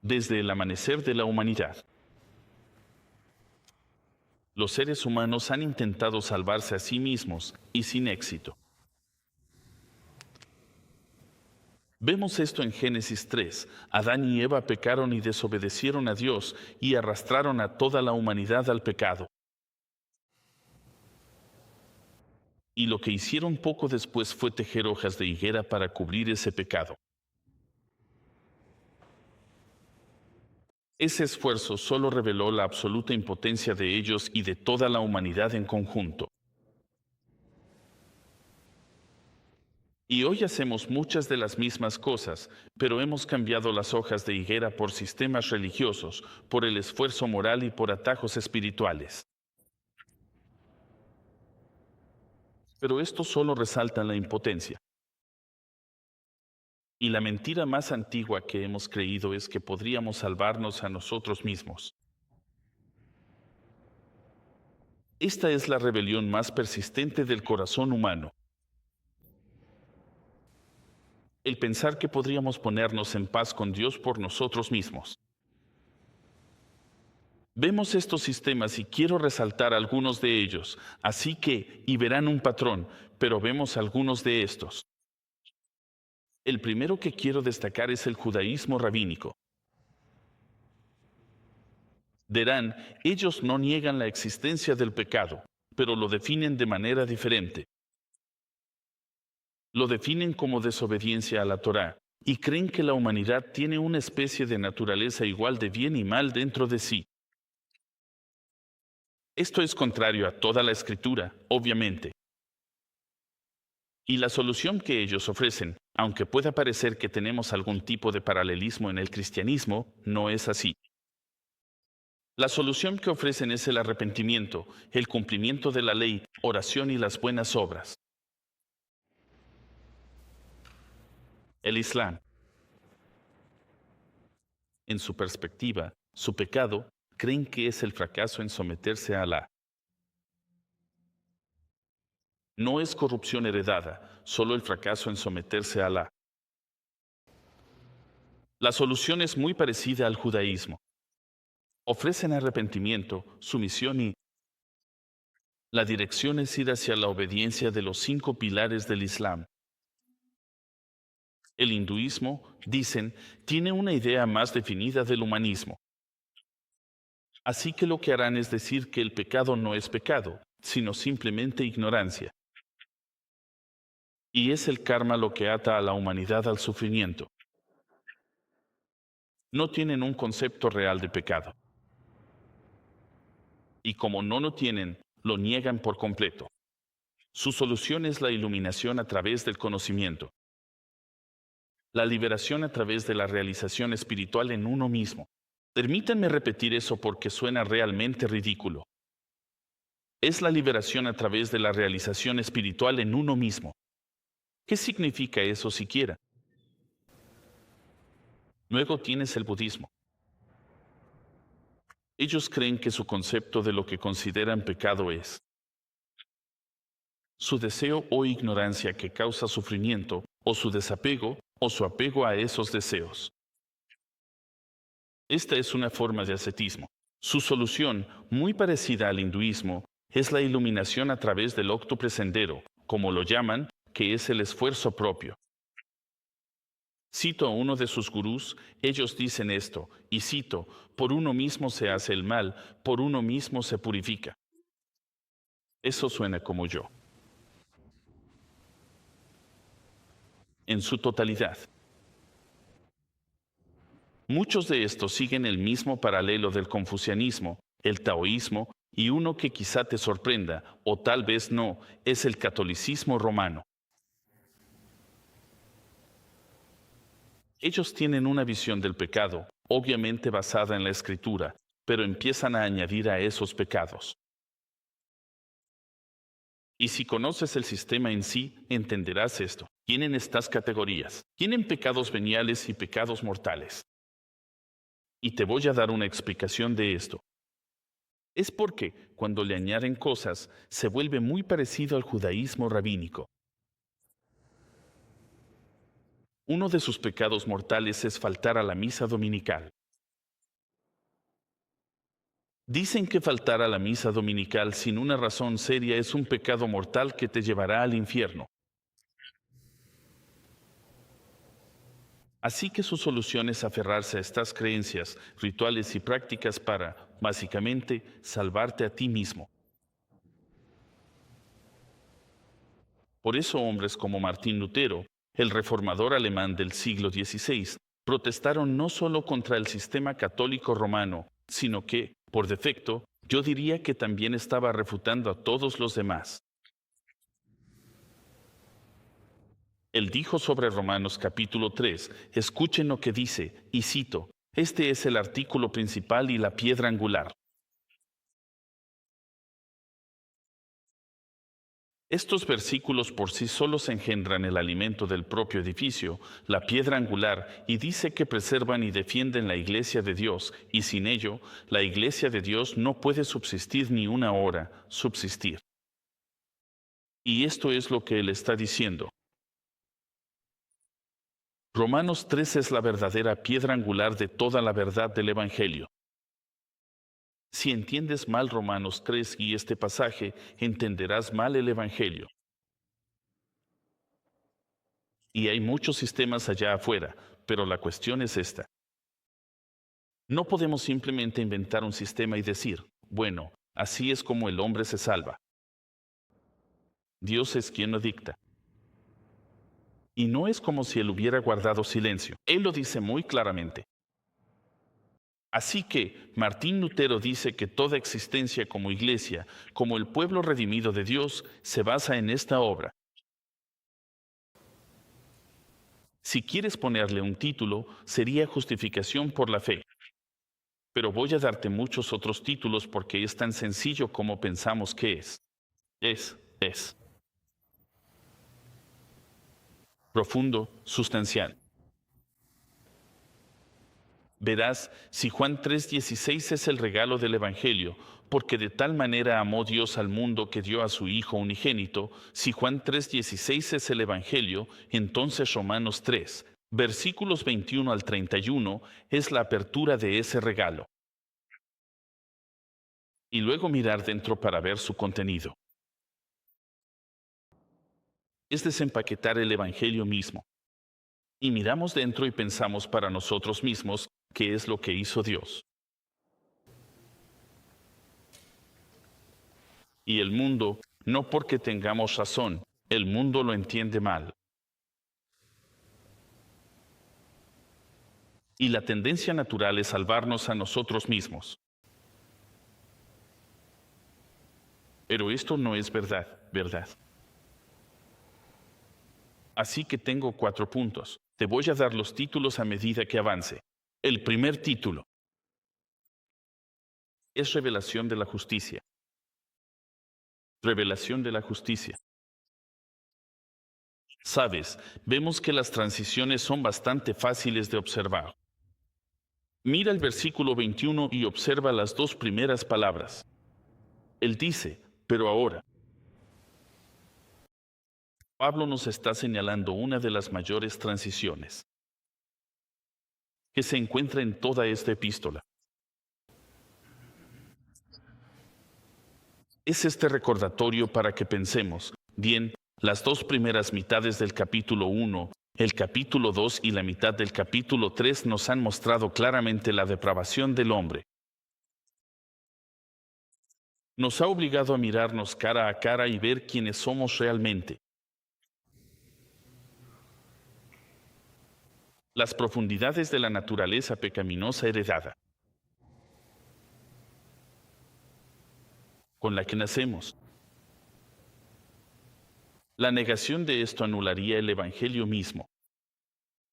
desde el amanecer de la humanidad. Los seres humanos han intentado salvarse a sí mismos y sin éxito. Vemos esto en Génesis 3. Adán y Eva pecaron y desobedecieron a Dios y arrastraron a toda la humanidad al pecado. Y lo que hicieron poco después fue tejer hojas de higuera para cubrir ese pecado. Ese esfuerzo solo reveló la absoluta impotencia de ellos y de toda la humanidad en conjunto. Y hoy hacemos muchas de las mismas cosas, pero hemos cambiado las hojas de higuera por sistemas religiosos, por el esfuerzo moral y por atajos espirituales. Pero esto solo resalta la impotencia. Y la mentira más antigua que hemos creído es que podríamos salvarnos a nosotros mismos. Esta es la rebelión más persistente del corazón humano. El pensar que podríamos ponernos en paz con Dios por nosotros mismos. Vemos estos sistemas y quiero resaltar algunos de ellos, así que, y verán un patrón, pero vemos algunos de estos. El primero que quiero destacar es el judaísmo rabínico. Dirán, ellos no niegan la existencia del pecado, pero lo definen de manera diferente. Lo definen como desobediencia a la Torá y creen que la humanidad tiene una especie de naturaleza igual de bien y mal dentro de sí. Esto es contrario a toda la escritura, obviamente. Y la solución que ellos ofrecen, aunque pueda parecer que tenemos algún tipo de paralelismo en el cristianismo, no es así. La solución que ofrecen es el arrepentimiento, el cumplimiento de la ley, oración y las buenas obras. El Islam. En su perspectiva, su pecado, creen que es el fracaso en someterse a Alá. No es corrupción heredada, solo el fracaso en someterse a Alá. La solución es muy parecida al judaísmo. Ofrecen arrepentimiento, sumisión y la dirección es ir hacia la obediencia de los 5 pilares del Islam. El hinduismo, dicen, tiene una idea más definida del humanismo. Así que lo que harán es decir que el pecado no es pecado, sino simplemente ignorancia. Y es el karma lo que ata a la humanidad al sufrimiento. No tienen un concepto real de pecado. Y como no lo tienen, lo niegan por completo. Su solución es la iluminación a través del conocimiento. La liberación a través de la realización espiritual en uno mismo. Permítanme repetir eso porque suena realmente ridículo. Es la liberación a través de la realización espiritual en uno mismo. ¿Qué significa eso siquiera? Luego tienes el budismo. Ellos creen que su concepto de lo que consideran pecado es su deseo o ignorancia que causa sufrimiento, o su desapego, o su apego a esos deseos. Esta es una forma de ascetismo. Su solución, muy parecida al hinduismo, es la iluminación a través del octuple sendero, como lo llaman, que es el esfuerzo propio. Cito a uno de sus gurús, ellos dicen esto, y cito, por uno mismo se hace el mal, por uno mismo se purifica. Eso suena como yo. En su totalidad. Muchos de estos siguen el mismo paralelo del confucianismo, el taoísmo y uno que quizá te sorprenda, o tal vez no, es el catolicismo romano. Ellos tienen una visión del pecado, obviamente basada en la escritura, pero empiezan a añadir a esos pecados. Y si conoces el sistema en sí, entenderás esto. Tienen estas categorías. Tienen pecados veniales y pecados mortales. Y te voy a dar una explicación de esto. Es porque, cuando le añaden cosas, se vuelve muy parecido al judaísmo rabínico. Uno de sus pecados mortales es faltar a la misa dominical. Dicen que faltar a la misa dominical sin una razón seria es un pecado mortal que te llevará al infierno. Así que su solución es aferrarse a estas creencias, rituales y prácticas para, básicamente, salvarte a ti mismo. Por eso hombres como Martín Lutero, el reformador alemán del siglo XVI, protestaron no solo contra el sistema católico romano, sino que, por defecto, yo diría que también estaba refutando a todos los demás. Él dijo sobre Romanos capítulo 3, escuchen lo que dice, y cito, este es el artículo principal y la piedra angular. Estos versículos por sí solos engendran el alimento del propio edificio, la piedra angular, y dice que preservan y defienden la iglesia de Dios, y sin ello, la iglesia de Dios no puede subsistir ni una hora, subsistir. Y esto es lo que él está diciendo. Romanos 3 es la verdadera piedra angular de toda la verdad del Evangelio. Si entiendes mal Romanos 3 y este pasaje, entenderás mal el Evangelio. Y hay muchos sistemas allá afuera, pero la cuestión es esta. No podemos simplemente inventar un sistema y decir, bueno, así es como el hombre se salva. Dios es quien lo dicta. Y no es como si él hubiera guardado silencio. Él lo dice muy claramente. Así que Martín Lutero dice que toda existencia como iglesia, como el pueblo redimido de Dios, se basa en esta obra. Si quieres ponerle un título, sería Justificación por la Fe. Pero voy a darte muchos otros títulos porque es tan sencillo como pensamos que es. Es profundo, sustancial. Verás, si Juan 3:16 es el regalo del Evangelio, porque de tal manera amó Dios al mundo que dio a su Hijo unigénito, si Juan 3:16 es el Evangelio, entonces Romanos 3, versículos 21 al 31, es la apertura de ese regalo. Y luego mirar dentro para ver su contenido. Es desempaquetar el Evangelio mismo. Y miramos dentro y pensamos para nosotros mismos qué es lo que hizo Dios. Y el mundo, no porque tengamos razón, el mundo lo entiende mal. Y la tendencia natural es salvarnos a nosotros mismos. Pero esto no es verdad, ¿verdad? Así que tengo 4 puntos. Te voy a dar los títulos a medida que avance. El primer título es revelación de la justicia. Revelación de la justicia. Sabes, vemos que las transiciones son bastante fáciles de observar. Mira el versículo 21 y observa las 2 primeras palabras. Él dice, pero ahora. Pablo nos está señalando una de las mayores transiciones que se encuentra en toda esta epístola. Es este recordatorio para que pensemos, bien, las 2 primeras mitades del capítulo 1, el capítulo 2 y la mitad del capítulo 3 nos han mostrado claramente la depravación del hombre. Nos ha obligado a mirarnos cara a cara y ver quiénes somos realmente. Las profundidades de la naturaleza pecaminosa heredada, con la que nacemos. La negación de esto anularía el Evangelio mismo.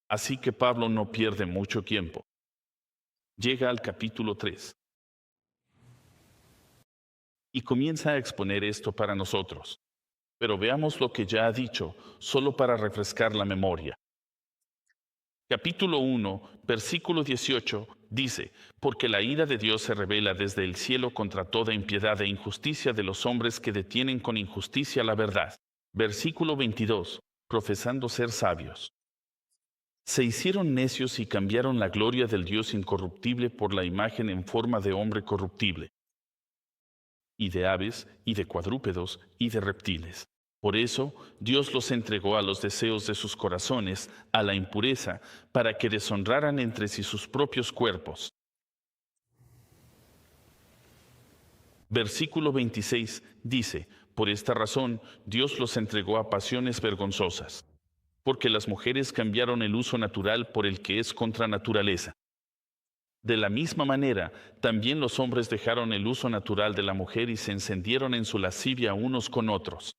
Así que Pablo no pierde mucho tiempo. Llega al capítulo 3 y comienza a exponer esto para nosotros. Pero veamos lo que ya ha dicho, solo para refrescar la memoria. Capítulo 1, versículo 18, dice, porque la ira de Dios se revela desde el cielo contra toda impiedad e injusticia de los hombres que detienen con injusticia la verdad. Versículo 22, profesando ser sabios. Se hicieron necios y cambiaron la gloria del Dios incorruptible por la imagen en forma de hombre corruptible. y de aves, y de cuadrúpedos, y de reptiles. Por eso Dios los entregó a los deseos de sus corazones, a la impureza, para que deshonraran entre sí sus propios cuerpos. Versículo 26 dice, por esta razón Dios los entregó a pasiones vergonzosas, porque las mujeres cambiaron el uso natural por el que es contra naturaleza. De la misma manera, también los hombres dejaron el uso natural de la mujer y se encendieron en su lascivia unos con otros.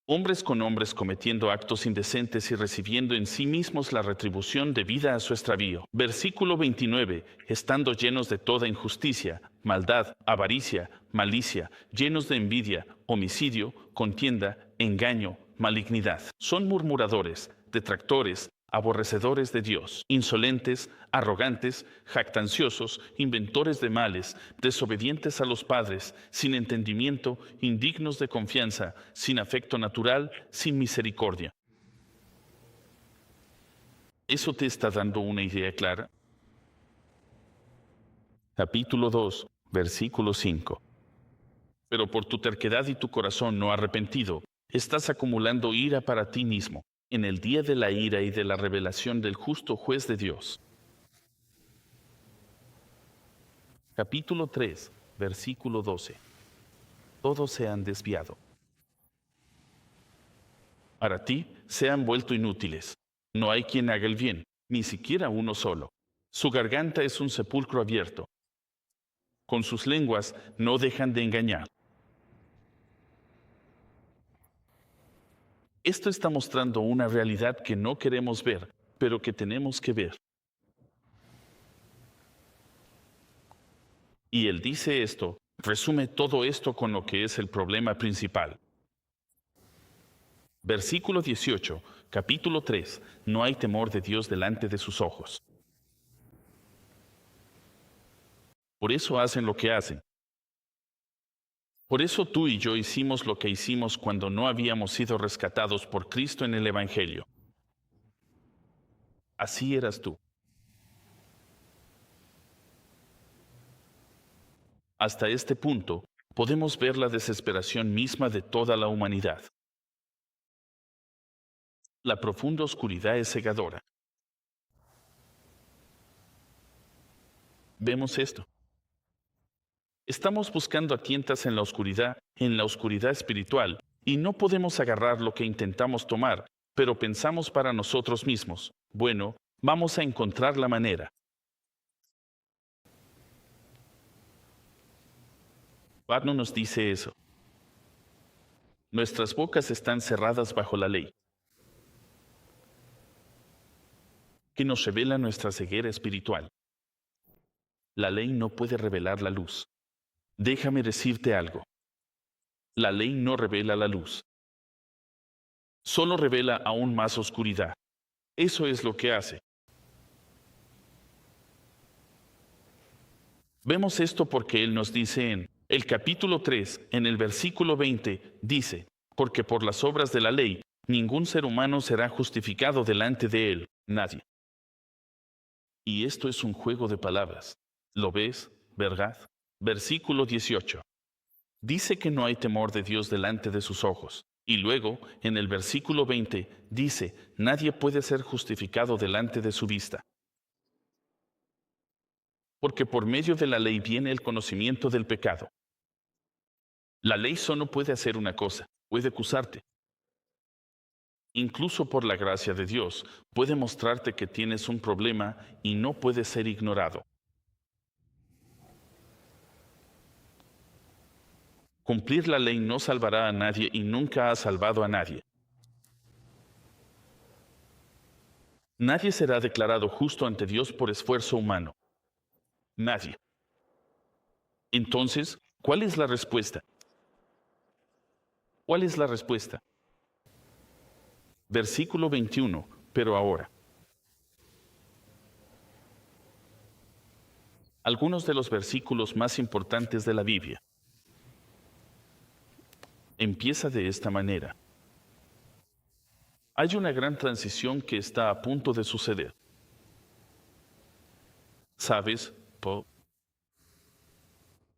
Hombres con hombres cometiendo actos indecentes y recibiendo en sí mismos la retribución debida a su extravío. Versículo 29. Estando llenos de toda injusticia, maldad, avaricia, malicia, llenos de envidia, homicidio, contienda, engaño, malignidad. Son murmuradores, detractores, aborrecedores de Dios, insolentes, arrogantes, jactanciosos, inventores de males, desobedientes a los padres, sin entendimiento, indignos de confianza, sin afecto natural, sin misericordia. ¿Eso te está dando una idea clara? Capítulo 2, versículo 5. Pero por tu terquedad y tu corazón no arrepentido, estás acumulando ira para ti mismo, en el día de la ira y de la revelación del justo juez de Dios. Capítulo 3, versículo 12. Todos se han desviado. Para ti se han vuelto inútiles. No hay quien haga el bien, ni siquiera uno solo. Su garganta es un sepulcro abierto. Con sus lenguas no dejan de engañar. Esto está mostrando una realidad que no queremos ver, pero que tenemos que ver. Y él dice esto, resume todo esto con lo que es el problema principal. Versículo 18, capítulo 3, no hay temor de Dios delante de sus ojos. Por eso hacen lo que hacen. Por eso tú y yo hicimos lo que hicimos cuando no habíamos sido rescatados por Cristo en el Evangelio. Así eras tú. Hasta este punto, podemos ver la desesperación misma de toda la humanidad. La profunda oscuridad es cegadora. Vemos esto. Estamos buscando a tientas en la oscuridad espiritual, y no podemos agarrar lo que intentamos tomar, pero pensamos para nosotros mismos, bueno, vamos a encontrar la manera. Pablo nos dice eso. Nuestras bocas están cerradas bajo la ley, que nos revela nuestra ceguera espiritual. La ley no puede revelar la luz. Déjame decirte algo. La ley no revela la luz. Solo revela aún más oscuridad. Eso es lo que hace. Vemos esto porque Él nos dice en el capítulo 3, en el versículo 20, dice, porque por las obras de la ley, ningún ser humano será justificado delante de Él, nadie. Y esto es un juego de palabras. ¿Lo ves, verdad? Versículo 18. Dice que no hay temor de Dios delante de sus ojos. Y luego, en el versículo 20, dice, nadie puede ser justificado delante de su vista. Porque por medio de la ley viene el conocimiento del pecado. La ley solo puede hacer una cosa, puede acusarte. Incluso por la gracia de Dios, puede mostrarte que tienes un problema y no puede ser ignorado. Cumplir la ley no salvará a nadie y nunca ha salvado a nadie. Nadie será declarado justo ante Dios por esfuerzo humano. Nadie. Entonces, ¿cuál es la respuesta? ¿Cuál es la respuesta? Versículo 21, pero ahora. Algunos de los versículos más importantes de la Biblia. Empieza de esta manera. Hay una gran transición que está a punto de suceder. ¿Sabes?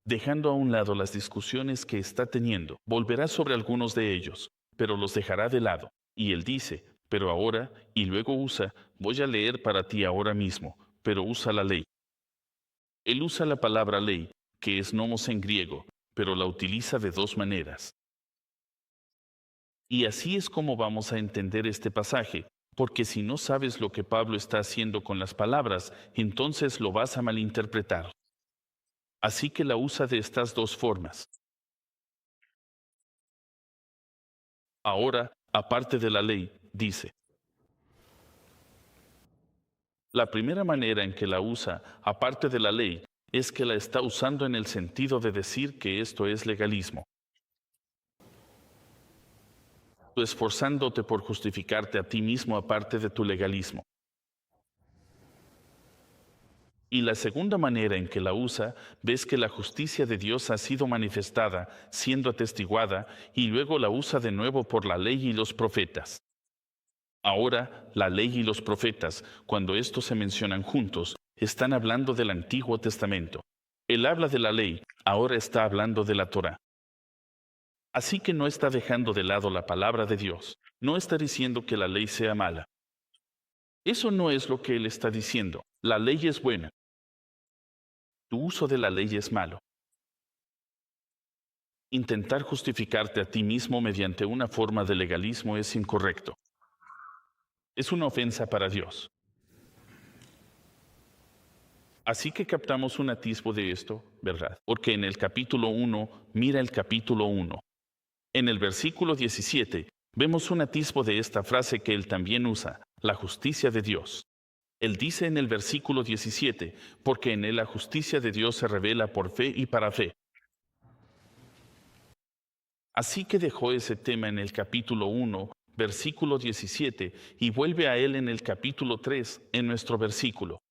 dejando a un lado las discusiones que está teniendo. Volverá sobre algunos de ellos, pero los dejará de lado. Y él dice, pero ahora, y luego usa, voy a leer para ti ahora mismo, pero usa la ley. Él usa la palabra ley, que es nomos en griego, pero la utiliza de dos maneras. Y así es como vamos a entender este pasaje, porque si no sabes lo que Pablo está haciendo con las palabras, entonces lo vas a malinterpretar. Así que la usa de estas dos formas. Ahora, aparte de la ley, dice. La primera manera en que la usa, aparte de la ley, es que la está usando en el sentido de decir que esto es legalismo. Tú esforzándote por justificarte a ti mismo aparte de tu legalismo. Y la segunda manera en que la usa, ves que la justicia de Dios ha sido manifestada, siendo atestiguada, y luego la usa de nuevo por la ley y los profetas. Ahora, la ley y los profetas, cuando estos se mencionan juntos, están hablando del Antiguo Testamento. Él habla de la ley, ahora está hablando de la Torá. Así que no está dejando de lado la palabra de Dios. No está diciendo que la ley sea mala. Eso no es lo que él está diciendo. La ley es buena. Tu uso de la ley es malo. Intentar justificarte a ti mismo mediante una forma de legalismo es incorrecto. Es una ofensa para Dios. Así que captamos un atisbo de esto, ¿verdad? Porque en el capítulo 1, mira el capítulo 1. En el versículo 17, vemos un atisbo de esta frase que él también usa, la justicia de Dios. Él dice en el versículo 17, porque en él la justicia de Dios se revela por fe y para fe. Así que dejó ese tema en el capítulo 1, versículo 17, y vuelve a él en el capítulo 3, en nuestro versículo.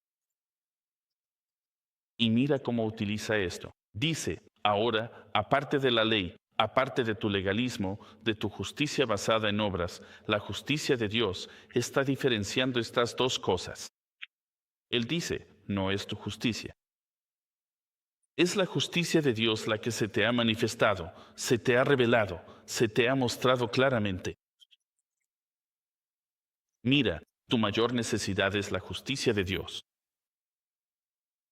Y mira cómo utiliza esto. Dice, ahora, aparte de la ley, aparte de tu legalismo, de tu justicia basada en obras, la justicia de Dios está diferenciando estas dos cosas. Él dice, no es tu justicia. Es la justicia de Dios la que se te ha manifestado, se te ha revelado, se te ha mostrado claramente. Mira, tu mayor necesidad es la justicia de Dios.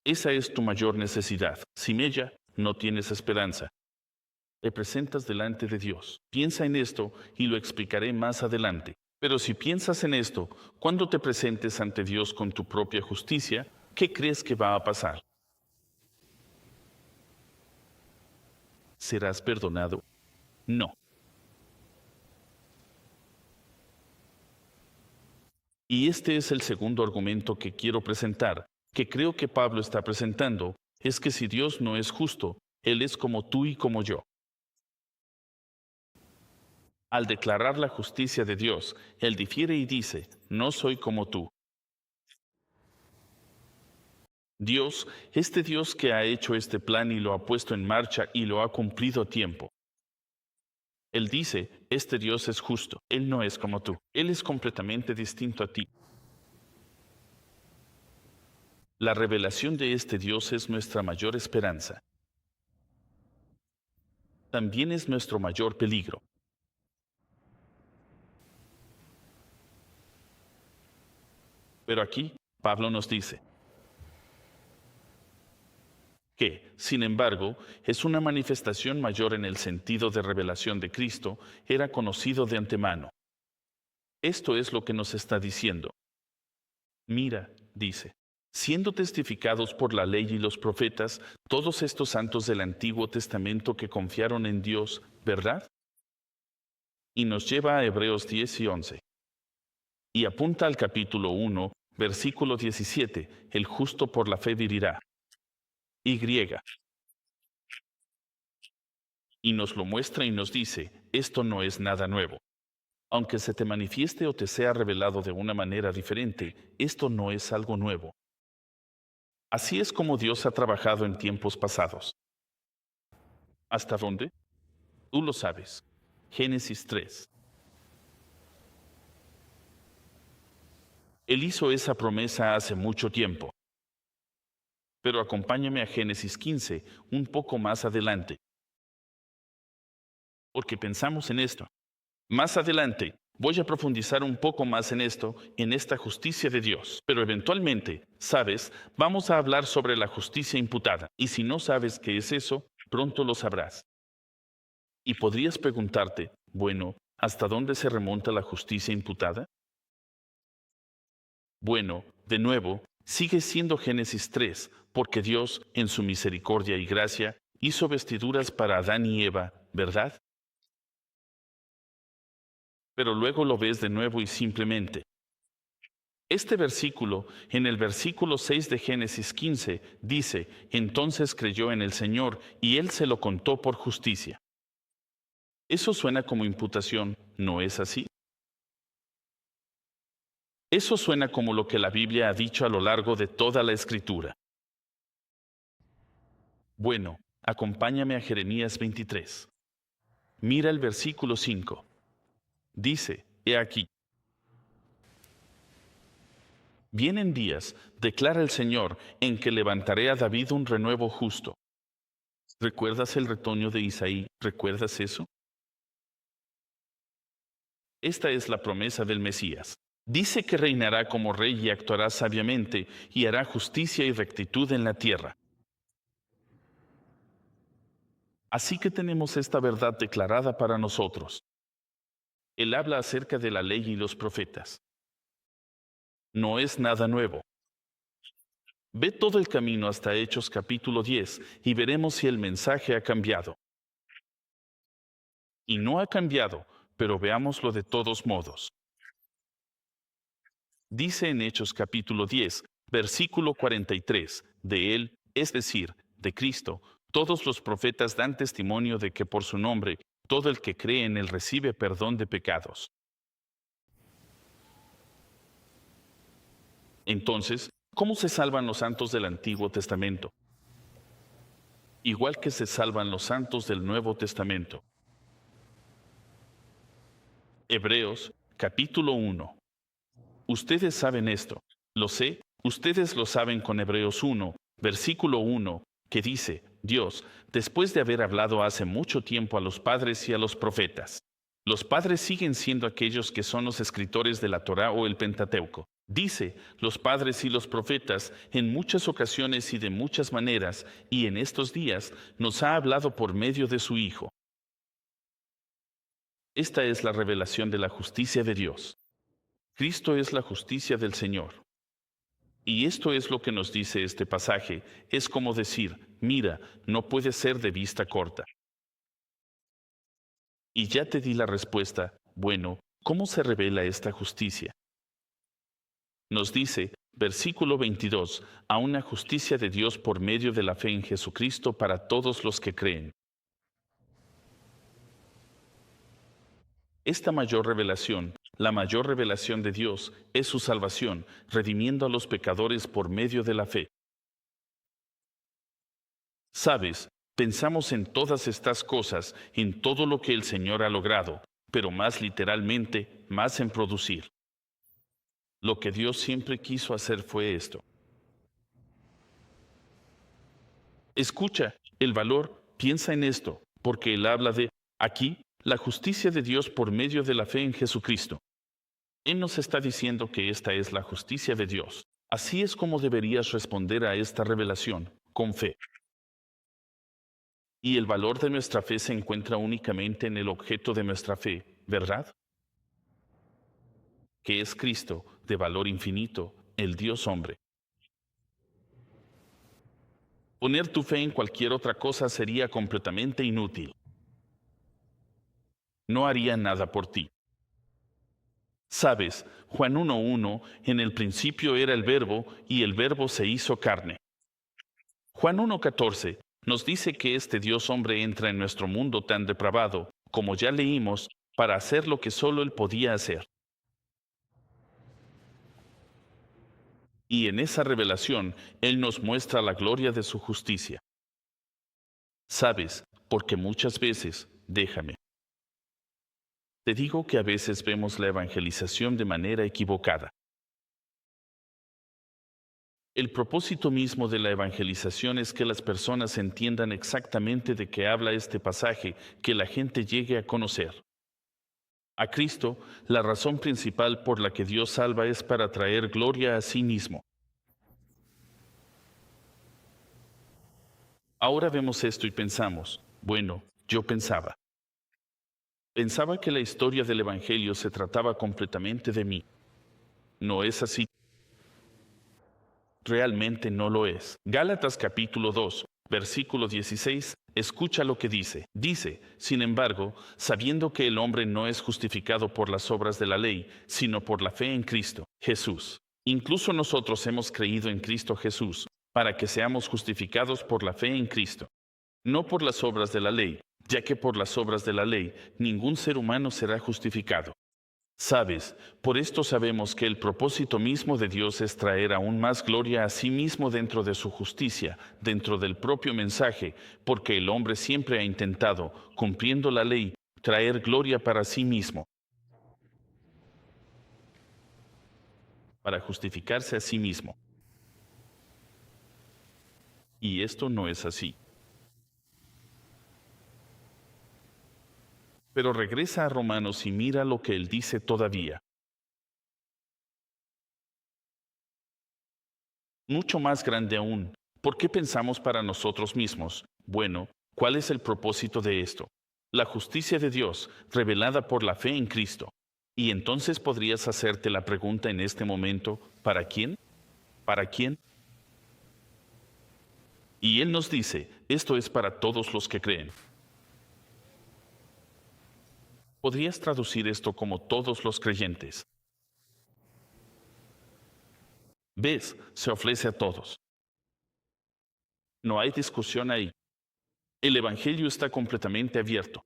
Esa es tu mayor necesidad. Sin ella, no tienes esperanza. Te presentas delante de Dios. Piensa en esto y lo explicaré más adelante. Pero si piensas en esto, cuando te presentes ante Dios con tu propia justicia, ¿qué crees que va a pasar? ¿Serás perdonado? No. Y este es el segundo argumento que quiero presentar, que creo que Pablo está presentando, es que si Dios no es justo, Él es como tú y como yo. Al declarar la justicia de Dios, Él difiere y dice, no soy como tú. Dios, este Dios que ha hecho este plan y lo ha puesto en marcha y lo ha cumplido a tiempo. Él dice, este Dios es justo, Él no es como tú, Él es completamente distinto a ti. La revelación de este Dios es nuestra mayor esperanza. También es nuestro mayor peligro. Pero aquí, Pablo nos dice que, sin embargo, es una manifestación mayor en el sentido de revelación de Cristo, era conocido de antemano. Esto es lo que nos está diciendo. Mira, dice, siendo testificados por la ley y los profetas, todos estos santos del Antiguo Testamento que confiaron en Dios, ¿verdad? Y nos lleva a Hebreos 10 y 11. Y apunta al capítulo 1, versículo 17, el justo por la fe vivirá. Y griega. Y nos lo muestra y nos dice, esto no es nada nuevo. Aunque se te manifieste o te sea revelado de una manera diferente, esto no es algo nuevo. Así es como Dios ha trabajado en tiempos pasados. ¿Hasta dónde? Tú lo sabes. Génesis 3. Él hizo esa promesa hace mucho tiempo. Pero acompáñame a Génesis 15, un poco más adelante, porque pensamos en esto. Más adelante, voy a profundizar un poco más en esto, en esta justicia de Dios. Pero eventualmente, sabes, vamos a hablar sobre la justicia imputada. Y si no sabes qué es eso, pronto lo sabrás. Y podrías preguntarte, bueno, ¿hasta dónde se remonta la justicia imputada? Bueno, de nuevo, sigue siendo Génesis 3, porque Dios, en su misericordia y gracia, hizo vestiduras para Adán y Eva, ¿verdad? Pero luego lo ves de nuevo y simplemente. Este versículo, en el versículo 6 de Génesis 15, dice, entonces creyó en el Señor y él se lo contó por justicia. Eso suena como imputación, ¿no es así? Eso suena como lo que la Biblia ha dicho a lo largo de toda la Escritura. Bueno, acompáñame a Jeremías 23. Mira el versículo 5. Dice, he aquí, vienen días, declara el Señor, en que levantaré a David un renuevo justo. ¿Recuerdas el retoño de Isaí? ¿Recuerdas eso? Esta es la promesa del Mesías. Dice que reinará como rey y actuará sabiamente y hará justicia y rectitud en la tierra. Así que tenemos esta verdad declarada para nosotros. Él habla acerca de la ley y los profetas. No es nada nuevo. Ve todo el camino hasta Hechos capítulo 10 y veremos si el mensaje ha cambiado. Y no ha cambiado, pero veámoslo de todos modos. Dice en Hechos capítulo 10, versículo 43, de él, es decir, de Cristo, todos los profetas dan testimonio de que por su nombre, todo el que cree en él recibe perdón de pecados. Entonces, ¿cómo se salvan los santos del Antiguo Testamento? Igual que se salvan los santos del Nuevo Testamento. Hebreos capítulo 1. Ustedes saben esto, lo sé, ustedes lo saben con Hebreos 1, versículo 1, que dice, Dios, después de haber hablado hace mucho tiempo a los padres y a los profetas. Los padres siguen siendo aquellos que son los escritores de la Torá o el Pentateuco. Dice, los padres y los profetas, en muchas ocasiones y de muchas maneras, y en estos días, nos ha hablado por medio de su Hijo. Esta es la revelación de la justicia de Dios. Cristo es la justicia del Señor. Y esto es lo que nos dice este pasaje. Es como decir, mira, no puede ser de vista corta. Y ya te di la respuesta. Bueno, ¿cómo se revela esta justicia? Nos dice, versículo 22, a una justicia de Dios por medio de la fe en Jesucristo para todos los que creen. Esta mayor revelación, la mayor revelación de Dios, es su salvación, redimiendo a los pecadores por medio de la fe. Sabes, pensamos en todas estas cosas, en todo lo que el Señor ha logrado, pero más literalmente, más en producir. Lo que Dios siempre quiso hacer fue esto. Escucha, el valor, piensa en esto, porque Él habla de, aquí, la justicia de Dios por medio de la fe en Jesucristo. Él nos está diciendo que esta es la justicia de Dios. Así es como deberías responder a esta revelación, con fe. Y el valor de nuestra fe se encuentra únicamente en el objeto de nuestra fe, ¿verdad? Que es Cristo, de valor infinito, el Dios hombre. Poner tu fe en cualquier otra cosa sería completamente inútil. No haría nada por ti. Sabes, Juan 1:1, en el principio era el verbo y el verbo se hizo carne. Juan 1:14 nos dice que este Dios hombre entra en nuestro mundo tan depravado, como ya leímos, para hacer lo que solo Él podía hacer. Y en esa revelación, Él nos muestra la gloria de su justicia. Sabes, porque muchas veces, déjame. Te digo que a veces vemos la evangelización de manera equivocada. El propósito mismo de la evangelización es que las personas entiendan exactamente de qué habla este pasaje, que la gente llegue a conocer a Cristo. La razón principal por la que Dios salva es para traer gloria a sí mismo. Ahora vemos esto y pensamos, bueno, pensaba que la historia del Evangelio se trataba completamente de mí. No es así. Realmente no lo es. Gálatas capítulo 2, versículo 16, escucha lo que dice. Dice, sin embargo, sabiendo que el hombre no es justificado por las obras de la ley, sino por la fe en Cristo Jesús. Incluso nosotros hemos creído en Cristo Jesús, para que seamos justificados por la fe en Cristo, no por las obras de la ley, ya que por las obras de la ley ningún ser humano será justificado. Sabes, por esto sabemos que el propósito mismo de Dios es traer aún más gloria a sí mismo dentro de su justicia, dentro del propio mensaje, porque el hombre siempre ha intentado, cumpliendo la ley, traer gloria para sí mismo, para justificarse a sí mismo. Y esto no es así. Pero regresa a Romanos y mira lo que él dice todavía. Mucho más grande aún, ¿por qué pensamos para nosotros mismos? Bueno, ¿cuál es el propósito de esto? La justicia de Dios, revelada por la fe en Cristo. Y entonces podrías hacerte la pregunta en este momento, ¿para quién? ¿Para quién? Y Él nos dice, esto es para todos los que creen. Podrías traducir esto como todos los creyentes. ¿Ves? Se ofrece a todos. No hay discusión ahí. El Evangelio está completamente abierto.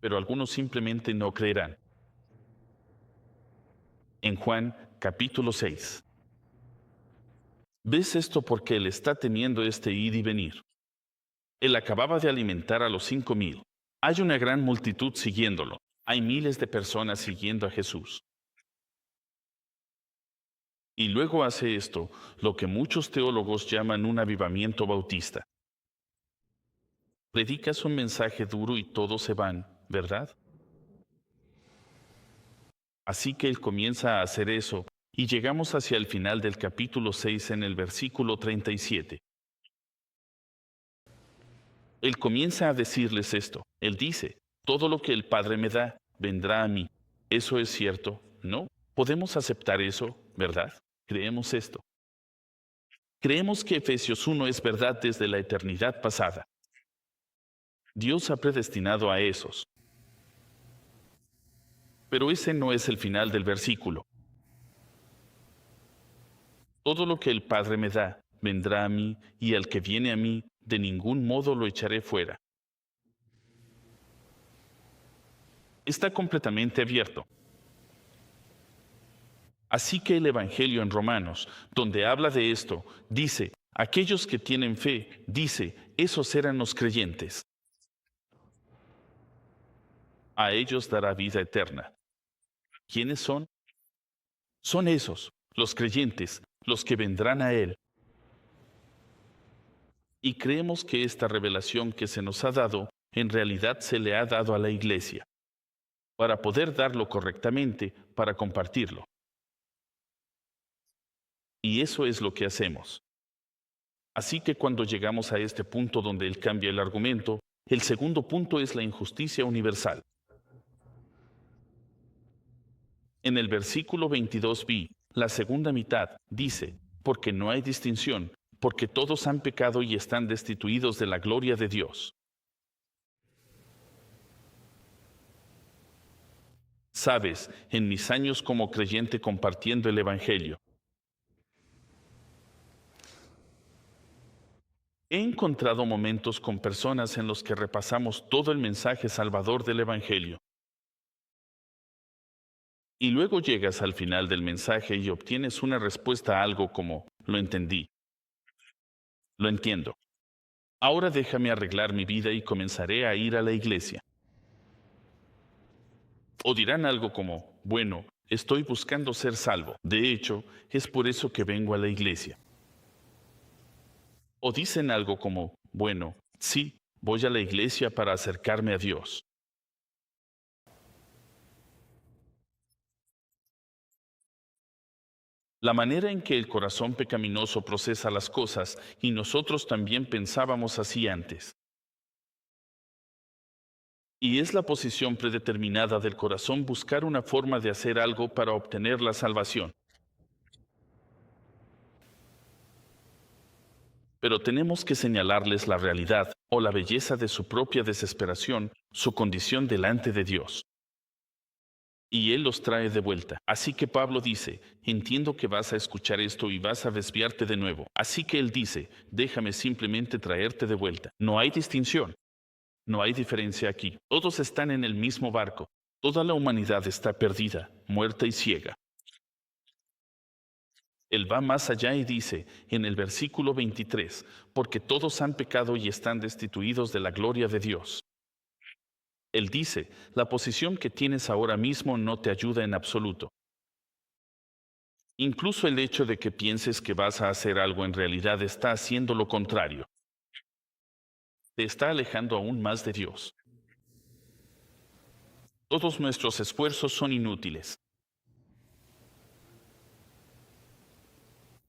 Pero algunos simplemente no creerán. En Juan capítulo 6. ¿Ves esto porque él está teniendo este ir y venir? Él acababa de alimentar a los 5,000. Hay una gran multitud siguiéndolo. Hay miles de personas siguiendo a Jesús. Y luego hace esto, lo que muchos teólogos llaman un avivamiento bautista. Predicas un mensaje duro y todos se van, ¿verdad? Así que él comienza a hacer eso, y llegamos hacia el final del capítulo 6 en el versículo 37. Él comienza a decirles esto. Él dice, todo lo que el Padre me da, vendrá a mí. ¿Eso es cierto? ¿No? ¿Podemos aceptar eso, verdad? Creemos esto. Creemos que Efesios 1 es verdad desde la eternidad pasada. Dios ha predestinado a esos. Pero ese no es el final del versículo. Todo lo que el Padre me da, vendrá a mí, y al que viene a mí, de ningún modo lo echaré fuera. Está completamente abierto. Así que el Evangelio en Romanos, donde habla de esto, dice, aquellos que tienen fe, dice, esos eran los creyentes. A ellos dará vida eterna. ¿Quiénes son? Son esos, los creyentes, los que vendrán a Él. Y creemos que esta revelación que se nos ha dado, en realidad se le ha dado a la iglesia, para poder darlo correctamente, para compartirlo. Y eso es lo que hacemos. Así que cuando llegamos a este punto donde él cambia el argumento, el segundo punto es la injusticia universal. En el versículo 22b, la segunda mitad, dice, porque no hay distinción, porque todos han pecado y están destituidos de la gloria de Dios. Sabes, en mis años como creyente compartiendo el Evangelio, he encontrado momentos con personas en los que repasamos todo el mensaje salvador del Evangelio. Y luego llegas al final del mensaje y obtienes una respuesta a algo como, lo entendí, lo entiendo. Ahora déjame arreglar mi vida y comenzaré a ir a la iglesia. O dirán algo como, bueno, Estoy buscando ser salvo. De hecho, es por eso que vengo a la iglesia. O dicen algo como, bueno, sí, voy a la iglesia para acercarme a Dios. La manera en que el corazón pecaminoso procesa las cosas, y nosotros también pensábamos así antes. Y es la posición predeterminada del corazón buscar una forma de hacer algo para obtener la salvación. Pero tenemos que señalarles la realidad o la belleza de su propia desesperación, su condición delante de Dios. Y Él los trae de vuelta. Así que Pablo dice, entiendo que vas a escuchar esto y vas a desviarte de nuevo. Así que Él dice, déjame simplemente traerte de vuelta. No hay distinción, no hay diferencia aquí. Todos están en el mismo barco. Toda la humanidad está perdida, muerta y ciega. Él va más allá y dice en el versículo 23, porque todos han pecado y están destituidos de la gloria de Dios. Él dice, la posición que tienes ahora mismo no te ayuda en absoluto. Incluso el hecho de que pienses que vas a hacer algo en realidad está haciendo lo contrario. Te está alejando aún más de Dios. Todos nuestros esfuerzos son inútiles.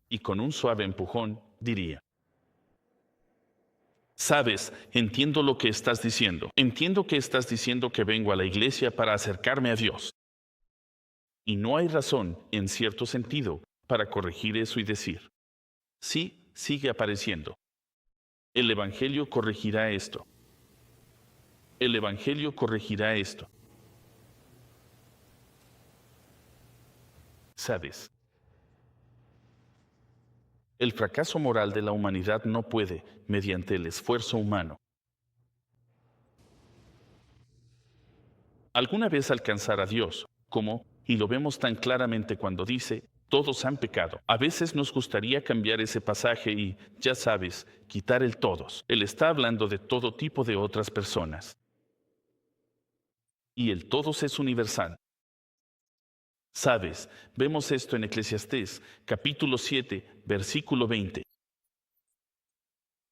Y con un suave empujón diría, sabes, entiendo lo que estás diciendo. Entiendo que estás diciendo que vengo a la iglesia para acercarme a Dios. Y no hay razón, en cierto sentido, para corregir eso y decir, sí, sigue apareciendo. El Evangelio corregirá esto. El Evangelio corregirá esto. ¿Sabes? El fracaso moral de la humanidad no puede, mediante el esfuerzo humano, alguna vez alcanzar a Dios, como, y lo vemos tan claramente cuando dice, todos han pecado. A veces nos gustaría cambiar ese pasaje y, ya sabes, quitar el todos. Él está hablando de todo tipo de otras personas. Y el todos es universal. Sabes, vemos esto en Eclesiastés, capítulo 7, versículo 20.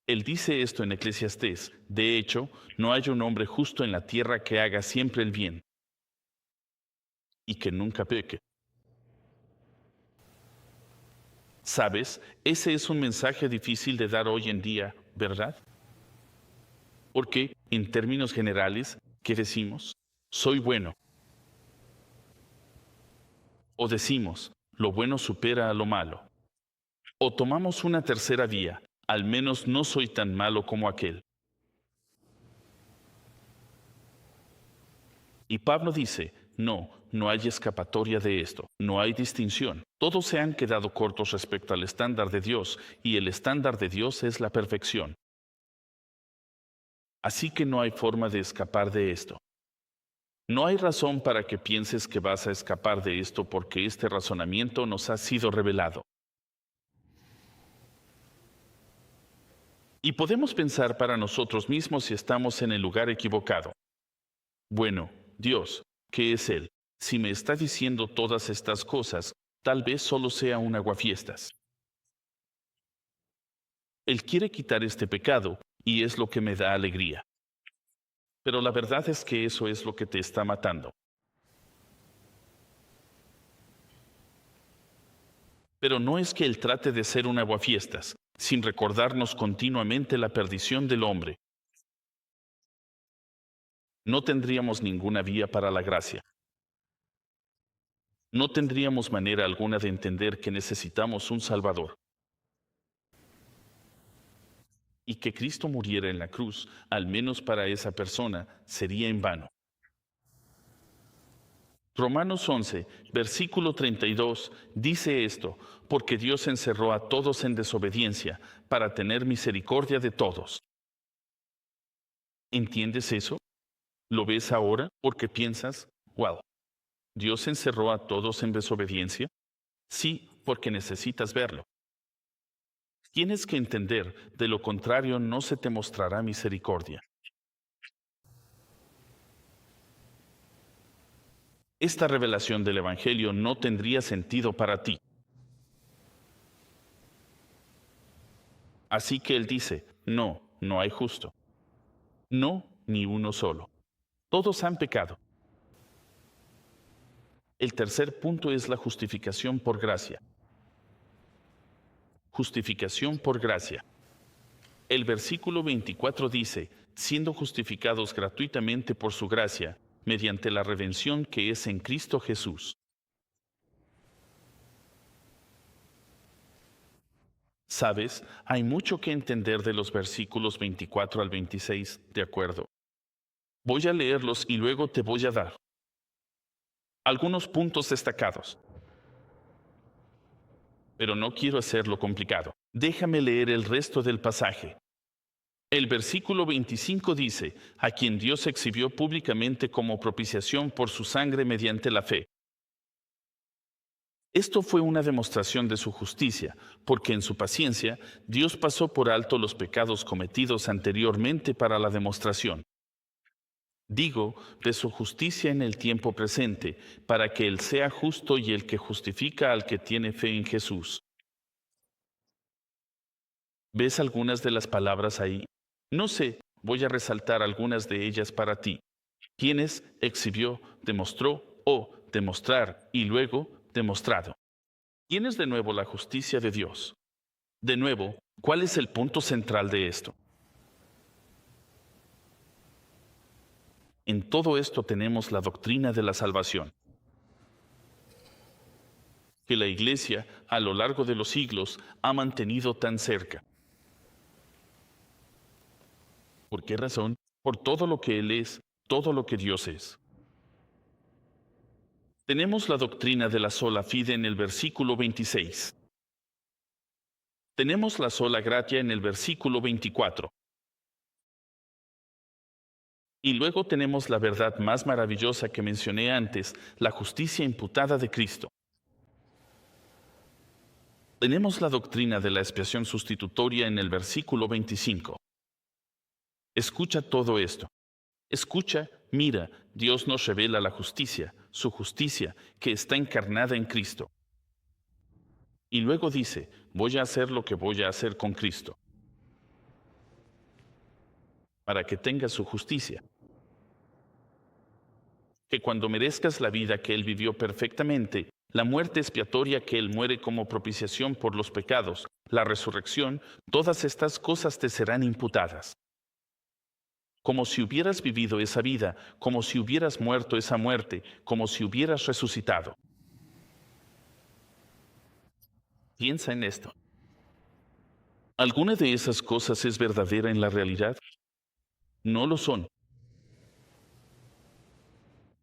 Él dice esto en Eclesiastés, de hecho, no hay un hombre justo en la tierra que haga siempre el bien y que nunca peque. Sabes, ese es un mensaje difícil de dar hoy en día, ¿verdad? Porque, en términos generales, ¿qué decimos? Soy bueno. O decimos, lo bueno supera a lo malo. O tomamos una tercera vía, al menos no soy tan malo como aquel. Y Pablo dice, no, no hay escapatoria de esto, no hay distinción. Todos se han quedado cortos respecto al estándar de Dios, y el estándar de Dios es la perfección. Así que no hay forma de escapar de esto. No hay razón para que pienses que vas a escapar de esto porque este razonamiento nos ha sido revelado. Y podemos pensar para nosotros mismos si estamos en el lugar equivocado. Bueno, Dios, ¿qué es Él? Si me está diciendo todas estas cosas, tal vez solo sea un aguafiestas. Él quiere quitar este pecado y es lo que me da alegría. Pero la verdad es que eso es lo que te está matando. Pero no es que Él trate de ser un aguafiestas, sin recordarnos continuamente la perdición del hombre. No tendríamos ninguna vía para la gracia. No tendríamos manera alguna de entender que necesitamos un Salvador. Y que Cristo muriera en la cruz, al menos para esa persona, sería en vano. Romanos 11, versículo 32, dice esto, porque Dios encerró a todos en desobediencia para tener misericordia de todos. ¿Entiendes eso? ¿Lo ves ahora porque piensas, wow, Dios encerró a todos en desobediencia? Sí, porque necesitas verlo. Tienes que entender, de lo contrario no se te mostrará misericordia. esta revelación del Evangelio no tendría sentido para ti. Así que él dice, no, no hay justo. No, ni uno solo. Todos han pecado. El tercer punto es la justificación por gracia. Justificación por gracia. El versículo 24 dice, siendo justificados gratuitamente por su gracia, mediante la redención que es en Cristo Jesús. Sabes, hay mucho que entender de los versículos 24 al 26, ¿de acuerdo? Voy a leerlos y luego te voy a dar algunos puntos destacados. Pero no quiero hacerlo complicado. Déjame leer el resto del pasaje. El versículo 25 dice, a quien Dios exhibió públicamente como propiciación por su sangre mediante la fe. Esto fue una demostración de su justicia, porque en su paciencia Dios pasó por alto los pecados cometidos anteriormente para la demostración. Digo, de su justicia en el tiempo presente, para que Él sea justo y el que justifica al que tiene fe en Jesús. ¿Ves algunas de las palabras ahí? No sé, voy a resaltar algunas de ellas para ti. Tienes, exhibió, demostró o demostrar y luego demostrado. Tienes de nuevo la justicia de Dios. De nuevo, ¿cuál es el punto central de esto? En todo esto tenemos la doctrina de la salvación, que la Iglesia, a lo largo de los siglos, ha mantenido tan cerca. ¿Por qué razón? Por todo lo que Él es, todo lo que Dios es. Tenemos la doctrina de la sola fide en el versículo 26. Tenemos la sola gratia en el versículo 24. Y luego tenemos la verdad más maravillosa que mencioné antes, la justicia imputada de Cristo. Tenemos la doctrina de la expiación sustitutoria en el versículo 25. Escucha todo esto. Escucha, mira, Dios nos revela la justicia, su justicia, que está encarnada en Cristo. Y luego dice, voy a hacer lo que voy a hacer con Cristo, para que tengas su justicia. Que cuando merezcas la vida que Él vivió perfectamente, la muerte expiatoria que Él muere como propiciación por los pecados, la resurrección, todas estas cosas te serán imputadas. Como si hubieras vivido esa vida, como si hubieras muerto esa muerte, como si hubieras resucitado. Piensa en esto. ¿Alguna de esas cosas es verdadera en la realidad? No lo son.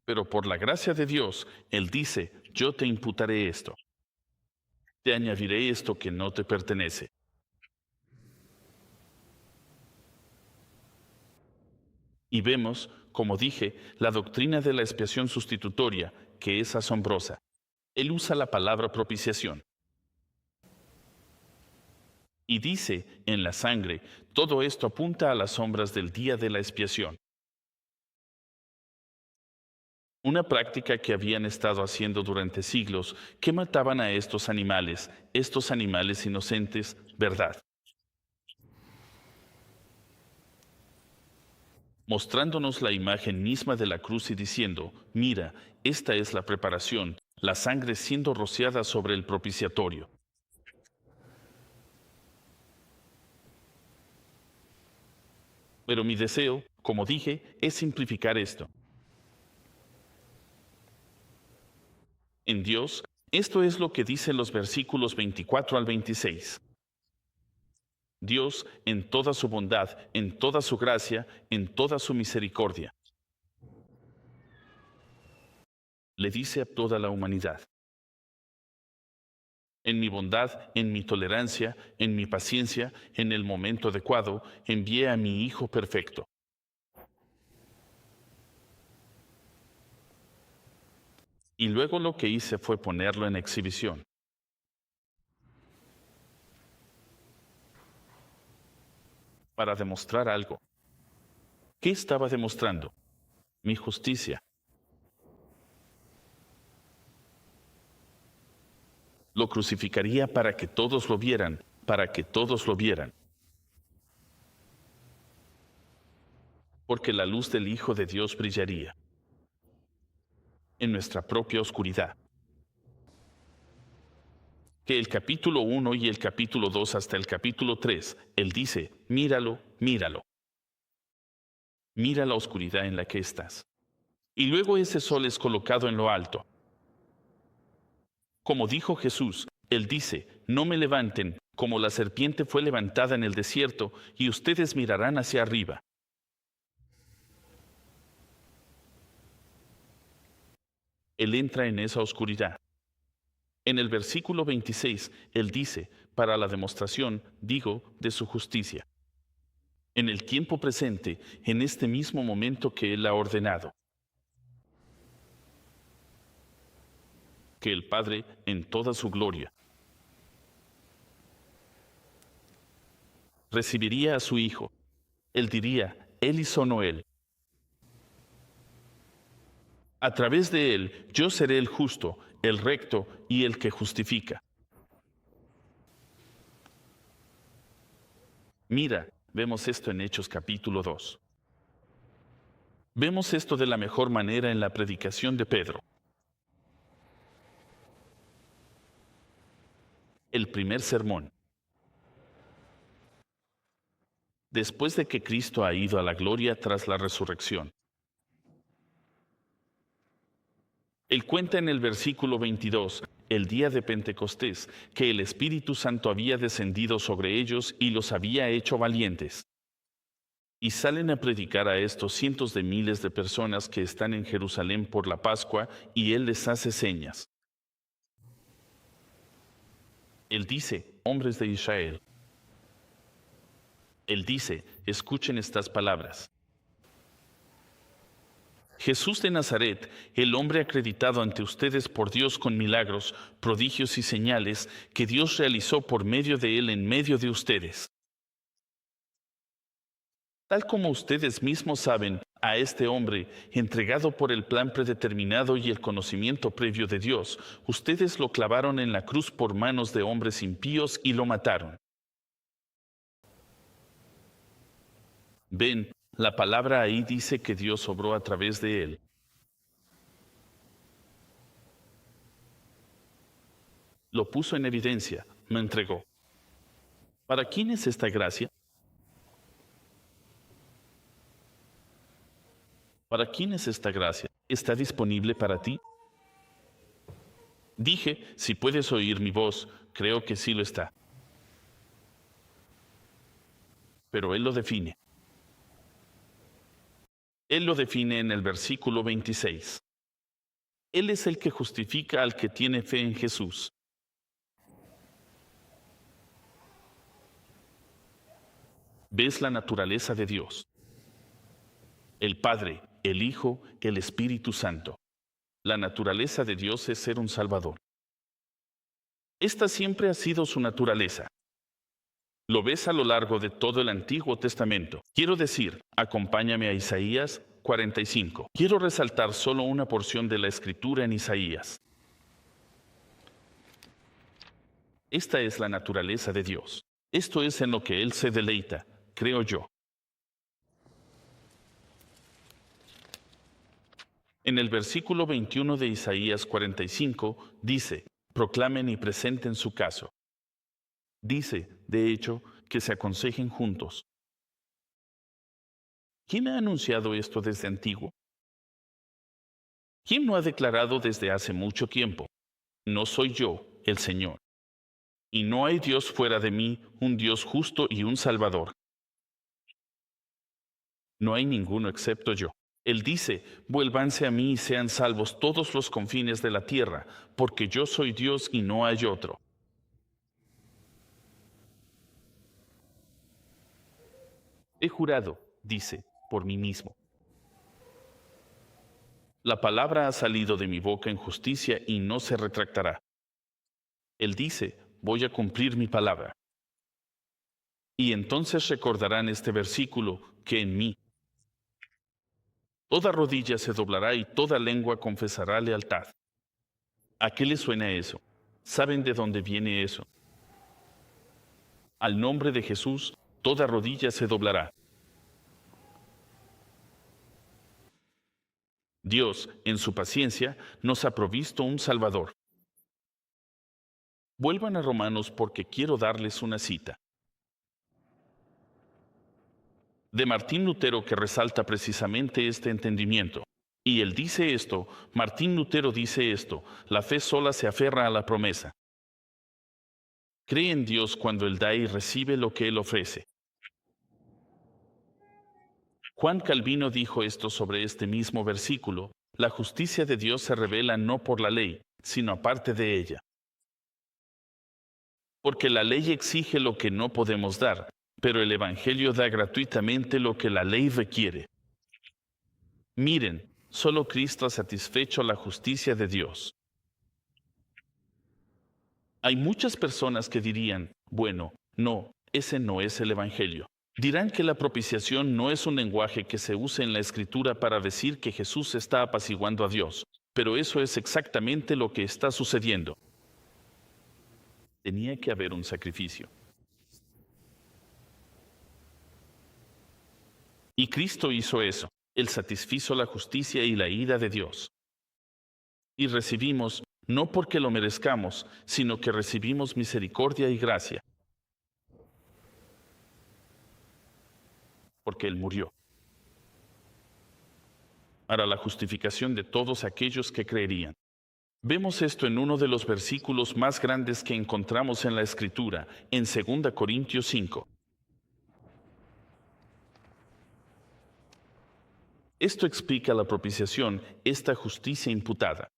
Pero por la gracia de Dios, Él dice, yo te imputaré esto. Te añadiré esto que no te pertenece. Y vemos, como dije, la doctrina de la expiación sustitutoria, que es asombrosa. Él usa la palabra propiciación. Y dice, en la sangre, todo esto apunta a las sombras del día de la expiación. Una práctica que habían estado haciendo durante siglos, que mataban a estos animales inocentes, ¿verdad? Mostrándonos la imagen misma de la cruz y diciendo, mira, esta es la preparación, la sangre siendo rociada sobre el propiciatorio. Pero mi deseo, como dije, es simplificar esto. En Dios, esto es lo que dicen los versículos 24 al 26. Dios, en toda su bondad, en toda su gracia, en toda su misericordia, le dice a toda la humanidad, en mi bondad, en mi tolerancia, en mi paciencia, en el momento adecuado, envié a mi Hijo perfecto. Y luego lo que hice fue ponerlo en exhibición. Para demostrar algo. ¿Qué estaba demostrando? Mi justicia. lo crucificaría para que todos lo vieran, para que todos lo vieran. Porque la luz del Hijo de Dios brillaría en nuestra propia oscuridad. Que el capítulo 1 y el capítulo 2 hasta el capítulo 3, Él dice, míralo, míralo. Mira la oscuridad en la que estás. Y luego ese sol es colocado en lo alto. Como dijo Jesús, Él dice, no me levanten, como la serpiente fue levantada en el desierto, y ustedes mirarán hacia arriba. Él entra en esa oscuridad. En el versículo 26, Él dice, para la demostración, digo, de su justicia. En el tiempo presente, en este mismo momento que Él ha ordenado. Que el Padre, en toda su gloria, recibiría a su Hijo. Él diría, Él hizo no Él. A través de Él, yo seré el justo, el recto y el que justifica. Mira, vemos esto en Hechos capítulo 2. Vemos esto de la mejor manera en la predicación de Pedro. El primer sermón. Después de que Cristo ha ido a la gloria tras la resurrección. Él cuenta en el versículo 22, el día de Pentecostés, que el Espíritu Santo había descendido sobre ellos y los había hecho valientes. Y salen a predicar a estos cientos de miles de personas que están en Jerusalén por la Pascua, y Él les hace señas. Él dice, hombres de Israel. Él dice, escuchen estas palabras. Jesús de Nazaret, el hombre acreditado ante ustedes por Dios con milagros, prodigios y señales que Dios realizó por medio de él en medio de ustedes. Tal como ustedes mismos saben, a este hombre, entregado por el plan predeterminado y el conocimiento previo de Dios, ustedes lo clavaron en la cruz por manos de hombres impíos y lo mataron. Ven, la palabra ahí dice que Dios obró a través de él. Lo puso en evidencia, me entregó. ¿Para quién es esta gracia? ¿Para quién es esta gracia? ¿Está disponible para ti? Dije, si puedes oír mi voz, creo que sí lo está. Pero Él lo define. Él lo define en el versículo 26. Él es el que justifica al que tiene fe en Jesús. ¿Ves la naturaleza de Dios? El Padre, el Hijo, el Espíritu Santo. La naturaleza de Dios es ser un Salvador. Esta siempre ha sido su naturaleza. Lo ves a lo largo de todo el Antiguo Testamento. Quiero decir, acompáñame a Isaías 45. Quiero resaltar solo una porción de la Escritura en Isaías. Esta es la naturaleza de Dios. Esto es en lo que Él se deleita, creo yo. En el versículo 21 de Isaías 45 dice, proclamen y presenten su caso. Dice, de hecho, que se aconsejen juntos. ¿Quién ha anunciado esto desde antiguo? ¿Quién no ha declarado desde hace mucho tiempo? No soy yo, el Señor. Y no hay Dios fuera de mí, un Dios justo y un Salvador. No hay ninguno excepto yo. Él dice, vuélvanse a mí y sean salvos todos los confines de la tierra, porque yo soy Dios y no hay otro. He jurado, dice, por mí mismo. La palabra ha salido de mi boca en justicia y no se retractará. Él dice, voy a cumplir mi palabra. Y entonces recordarán este versículo, que en mí toda rodilla se doblará y toda lengua confesará lealtad. ¿A qué le suena eso? ¿Saben de dónde viene eso? Al nombre de Jesús, toda rodilla se doblará. Dios, en su paciencia, nos ha provisto un Salvador. Vuelvan a Romanos porque quiero darles una cita. De Martín Lutero, que resalta precisamente este entendimiento. Y él dice esto, Martín Lutero dice esto: la fe sola se aferra a la promesa. Cree en Dios cuando Él da y recibe lo que Él ofrece. Juan Calvino dijo esto sobre este mismo versículo: la justicia de Dios se revela no por la ley, sino aparte de ella. Porque la ley exige lo que no podemos dar, pero el Evangelio da gratuitamente lo que la ley requiere. Miren, solo Cristo ha satisfecho la justicia de Dios. Hay muchas personas que dirían: bueno, no, ese no es el Evangelio. Dirán que la propiciación no es un lenguaje que se use en la Escritura para decir que Jesús está apaciguando a Dios, pero eso es exactamente lo que está sucediendo. Tenía que haber un sacrificio. Y Cristo hizo eso. Él satisfizo la justicia y la ira de Dios. Y recibimos, no porque lo merezcamos, sino que recibimos misericordia y gracia. Porque Él murió. Para la justificación de todos aquellos que creerían. Vemos esto en uno de los versículos más grandes que encontramos en la Escritura, en 2 Corintios 5. Esto explica la propiciación, esta justicia imputada.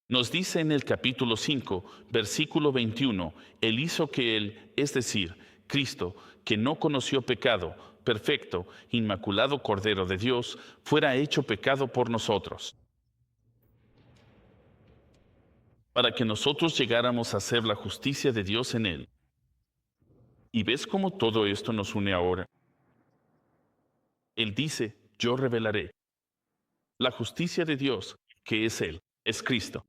Nos dice en el capítulo 5, versículo 21, Él hizo que Él, es decir, Cristo, que no conoció pecado, perfecto, inmaculado Cordero de Dios, fuera hecho pecado por nosotros, para que nosotros llegáramos a ser la justicia de Dios en Él. ¿Y ves cómo todo esto nos une ahora? Él dice: yo revelaré. La justicia de Dios, que es Él, es Cristo.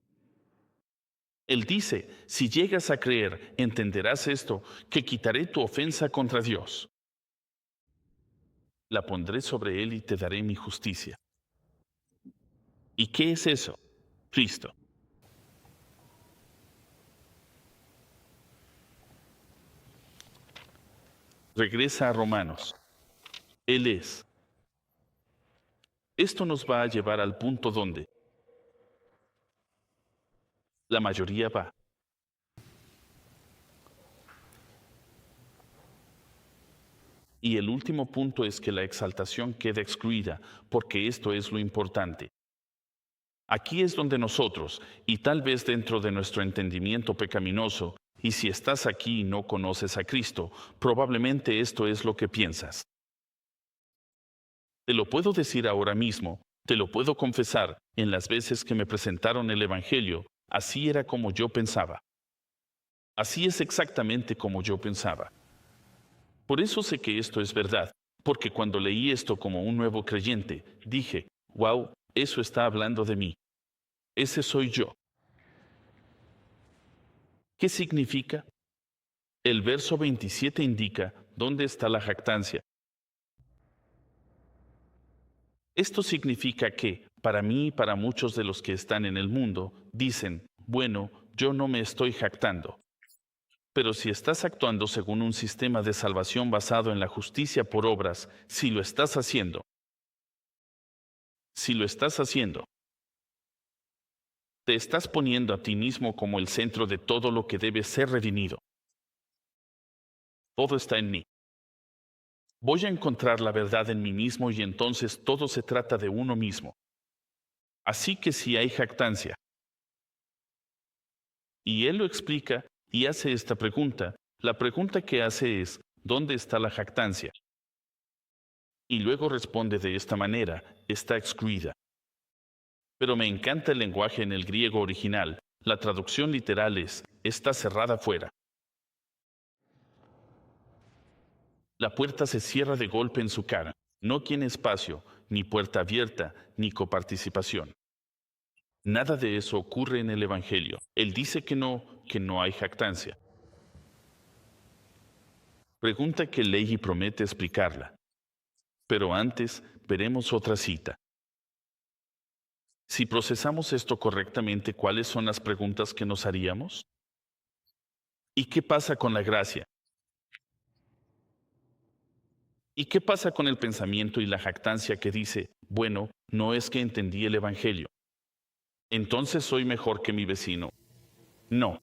Él dice: si llegas a creer, entenderás esto, que quitaré tu ofensa contra Dios. La pondré sobre Él y te daré mi justicia. ¿Y qué es eso? Cristo. Regresa a Romanos. Él es. Esto nos va a llevar al punto donde la mayoría va. Y el último punto es que la exaltación queda excluida, porque esto es lo importante. Aquí es donde nosotros, y tal vez dentro de nuestro entendimiento pecaminoso, y si estás aquí y no conoces a Cristo, probablemente esto es lo que piensas. Te lo puedo decir ahora mismo, te lo puedo confesar, en las veces que me presentaron el Evangelio, así era como yo pensaba. Así es exactamente como yo pensaba. Por eso sé que esto es verdad, porque cuando leí esto como un nuevo creyente, dije: wow, eso está hablando de mí. Ese soy yo. ¿Qué significa? El verso 27 indica dónde está la jactancia. Esto significa que, para mí y para muchos de los que están en el mundo, dicen: bueno, yo no me estoy jactando. Pero si estás actuando según un sistema de salvación basado en la justicia por obras, si lo estás haciendo, te estás poniendo a ti mismo como el centro de todo lo que debe ser redimido. Todo está en mí. Voy a encontrar la verdad en mí mismo y entonces todo se trata de uno mismo. Así que si hay jactancia, y él lo explica y hace esta pregunta, la pregunta que hace es: ¿dónde está la jactancia? Y luego responde de esta manera: está excluida. Pero me encanta el lenguaje en el griego original. La traducción literal es: está cerrada fuera. La puerta se cierra de golpe en su cara. No tiene espacio, ni puerta abierta, ni coparticipación. Nada de eso ocurre en el Evangelio. Él dice que no hay jactancia. Pregunta que Leahy promete explicarla. Pero antes, veremos otra cita. Si procesamos esto correctamente, ¿cuáles son las preguntas que nos haríamos? ¿Y qué pasa con la gracia? ¿Y qué pasa con el pensamiento y la jactancia que dice, bueno, no es que entendí el Evangelio, entonces soy mejor que mi vecino? No,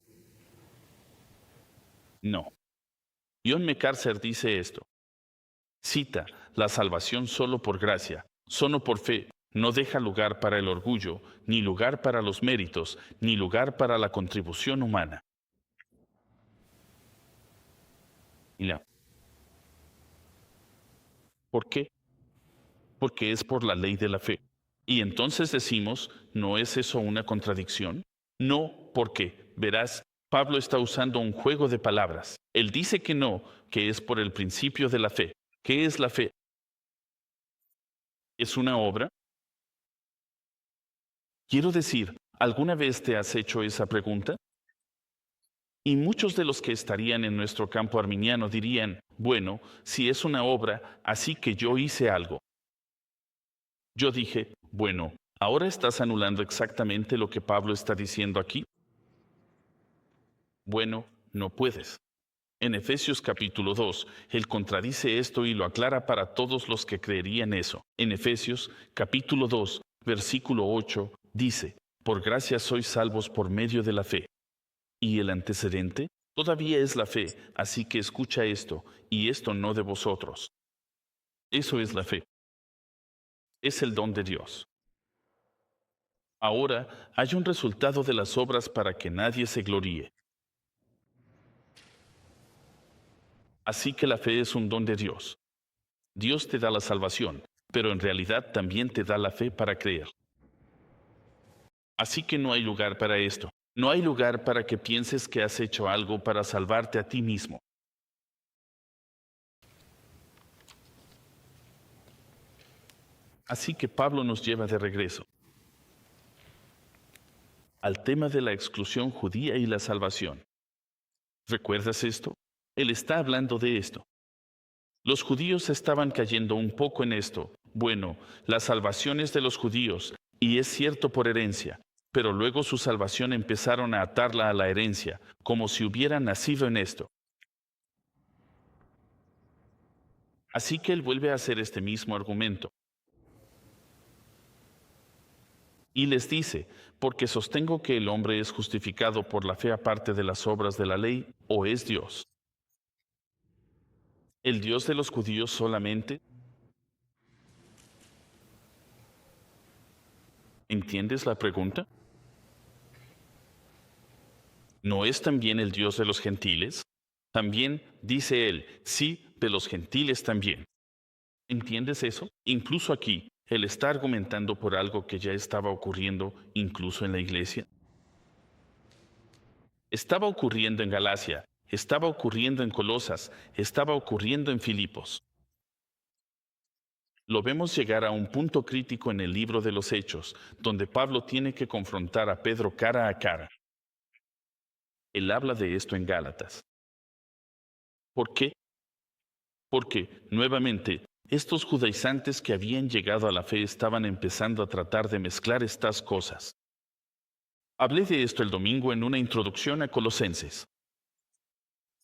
no. John MacArthur dice esto. Cita, la salvación solo por gracia, solo por fe, no deja lugar para el orgullo, ni lugar para los méritos, ni lugar para la contribución humana. ¿Por qué? Porque es por la ley de la fe. Y entonces decimos, ¿no es eso una contradicción? No, porque, verás, Pablo está usando un juego de palabras. Él dice que no, que es por el principio de la fe. ¿Qué es la fe? ¿Es una obra? Quiero decir, ¿alguna vez te has hecho esa pregunta? Y muchos de los que estarían en nuestro campo arminiano dirían, bueno, si es una obra, así que yo hice algo. Yo dije, bueno, ¿ahora estás anulando exactamente lo que Pablo está diciendo aquí? Bueno, no puedes. En Efesios capítulo 2, él contradice esto y lo aclara para todos los que creerían eso. En Efesios capítulo 2, versículo 8, dice, por gracia sois salvos por medio de la fe. ¿Y el antecedente? Todavía es la fe, así que escucha esto, y esto no de vosotros. Eso es la fe. Es el don de Dios. Ahora hay un resultado de las obras para que nadie se gloríe. Así que la fe es un don de Dios. Dios te da la salvación, pero en realidad también te da la fe para creer. Así que no hay lugar para esto. No hay lugar para que pienses que has hecho algo para salvarte a ti mismo. Así que Pablo nos lleva de regreso al tema de la exclusión judía y la salvación. ¿Recuerdas esto? Él está hablando de esto. Los judíos estaban cayendo un poco en esto. Bueno, la salvación es de los judíos, y es cierto por herencia, pero luego su salvación empezaron a atarla a la herencia, como si hubieran nacido en esto. Así que él vuelve a hacer este mismo argumento. Y les dice, porque sostengo que el hombre es justificado por la fe aparte de las obras de la ley, o es Dios. ¿El Dios de los judíos solamente? ¿Entiendes la pregunta? ¿No es también el Dios de los gentiles? También, dice él, sí, de los gentiles también. ¿Entiendes eso? Incluso aquí, él está argumentando por algo que ya estaba ocurriendo incluso en la iglesia. Estaba ocurriendo en Galacia, estaba ocurriendo en Colosas, estaba ocurriendo en Filipos. Lo vemos llegar a un punto crítico en el libro de los Hechos, donde Pablo tiene que confrontar a Pedro cara a cara. Él habla de esto en Gálatas. ¿Por qué? Porque, nuevamente, estos judaizantes que habían llegado a la fe estaban empezando a tratar de mezclar estas cosas. Hablé de esto el domingo en una introducción a Colosenses.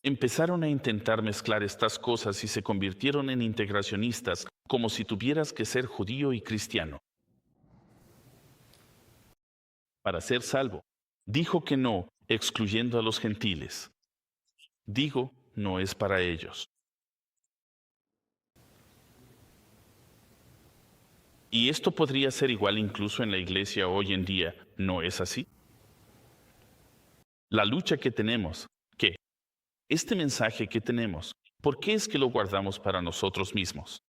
Empezaron a intentar mezclar estas cosas y se convirtieron en integracionistas, como si tuvieras que ser judío y cristiano para ser salvo. Dijo que no, excluyendo a los gentiles. Digo, no es para ellos. Y esto podría ser igual incluso en la iglesia hoy en día, ¿no es así? La lucha que tenemos, ¿qué? Este mensaje que tenemos, ¿por qué es que lo guardamos para nosotros mismos?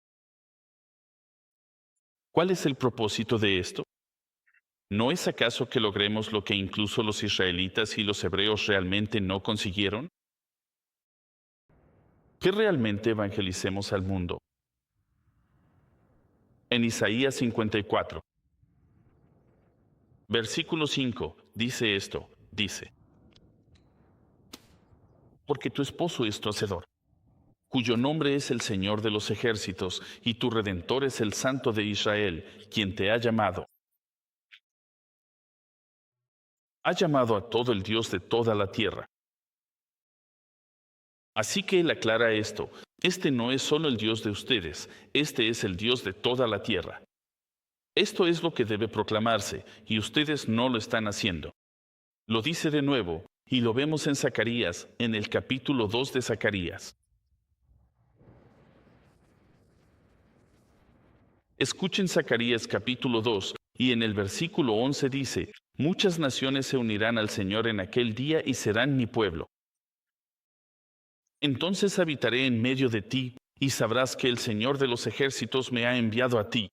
¿Cuál es el propósito de esto? ¿No es acaso que logremos lo que incluso los israelitas y los hebreos realmente no consiguieron? ¿Que realmente evangelicemos al mundo? En Isaías 54. Versículo 5 dice esto, dice, porque tu esposo es tu hacedor, cuyo nombre es el Señor de los ejércitos, y tu Redentor es el Santo de Israel, quien te ha llamado. Ha llamado a todo el Dios de toda la tierra. Así que él aclara esto, este no es solo el Dios de ustedes, este es el Dios de toda la tierra. Esto es lo que debe proclamarse, y ustedes no lo están haciendo. Lo dice de nuevo, y lo vemos en Zacarías, en el capítulo 2 de Zacarías. Escuchen Zacarías capítulo 2, y en el versículo 11 dice, muchas naciones se unirán al Señor en aquel día y serán mi pueblo. Entonces habitaré en medio de ti, y sabrás que el Señor de los ejércitos me ha enviado a ti.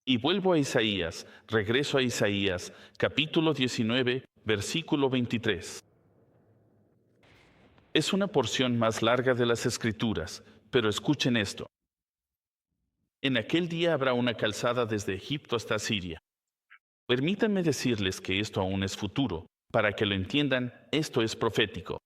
Y vuelvo a Isaías, regreso a Isaías, capítulo 19, versículo 23. Es una porción más larga de las Escrituras, pero escuchen esto. En aquel día habrá una calzada desde Egipto hasta Siria. Permítanme decirles que esto aún es futuro. Para que lo entiendan, esto es profético.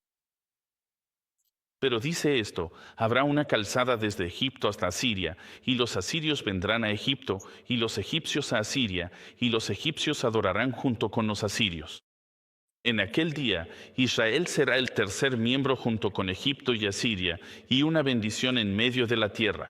Pero dice esto, habrá una calzada desde Egipto hasta Asiria, y los asirios vendrán a Egipto, y los egipcios a Asiria, y los egipcios adorarán junto con los asirios. En aquel día, Israel será el tercer miembro junto con Egipto y Asiria, y una bendición en medio de la tierra.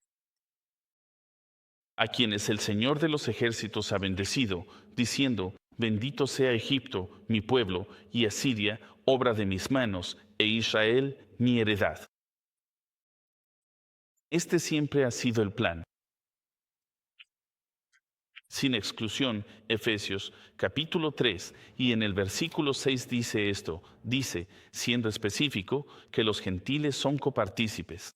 A quienes el Señor de los ejércitos ha bendecido, diciendo, bendito sea Egipto, mi pueblo, y Asiria, obra de mis manos, e Israel, mi heredad. Este siempre ha sido el plan. Sin exclusión, Efesios capítulo 3, y en el versículo 6 dice esto, dice, siendo específico, que los gentiles son copartícipes.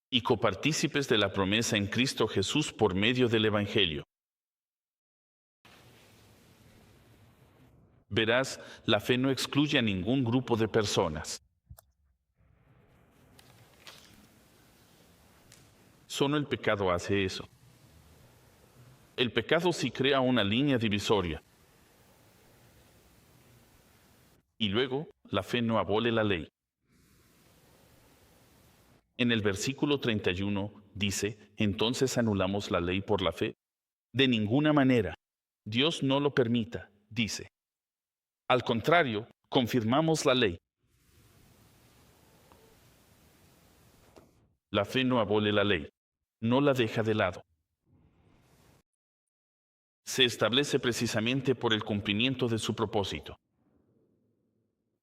Y copartícipes de la promesa en Cristo Jesús por medio del Evangelio. Verás, la fe no excluye a ningún grupo de personas. Solo el pecado hace eso. El pecado sí crea una línea divisoria. Y luego, la fe no abole la ley. En el versículo 31 dice, entonces anulamos la ley por la fe. De ninguna manera. Dios no lo permita, dice. Al contrario, confirmamos la ley. La fe no abole la ley, no la deja de lado. Se establece precisamente por el cumplimiento de su propósito.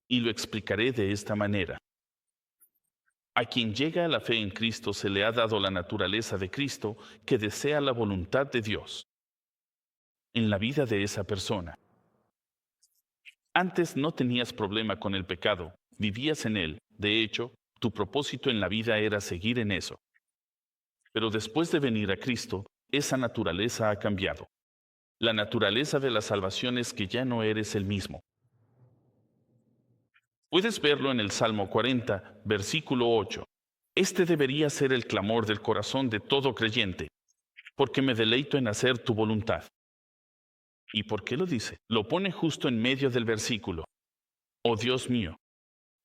Y lo explicaré de esta manera. A quien llega a la fe en Cristo se le ha dado la naturaleza de Cristo que desea la voluntad de Dios en la vida de esa persona. Antes no tenías problema con el pecado, vivías en él. De hecho, tu propósito en la vida era seguir en eso. Pero después de venir a Cristo, esa naturaleza ha cambiado. La naturaleza de la salvación es que ya no eres el mismo. Puedes verlo en el Salmo 40, versículo 8. Este debería ser el clamor del corazón de todo creyente, porque me deleito en hacer tu voluntad. ¿Y por qué lo dice? Lo pone justo en medio del versículo. Oh Dios mío,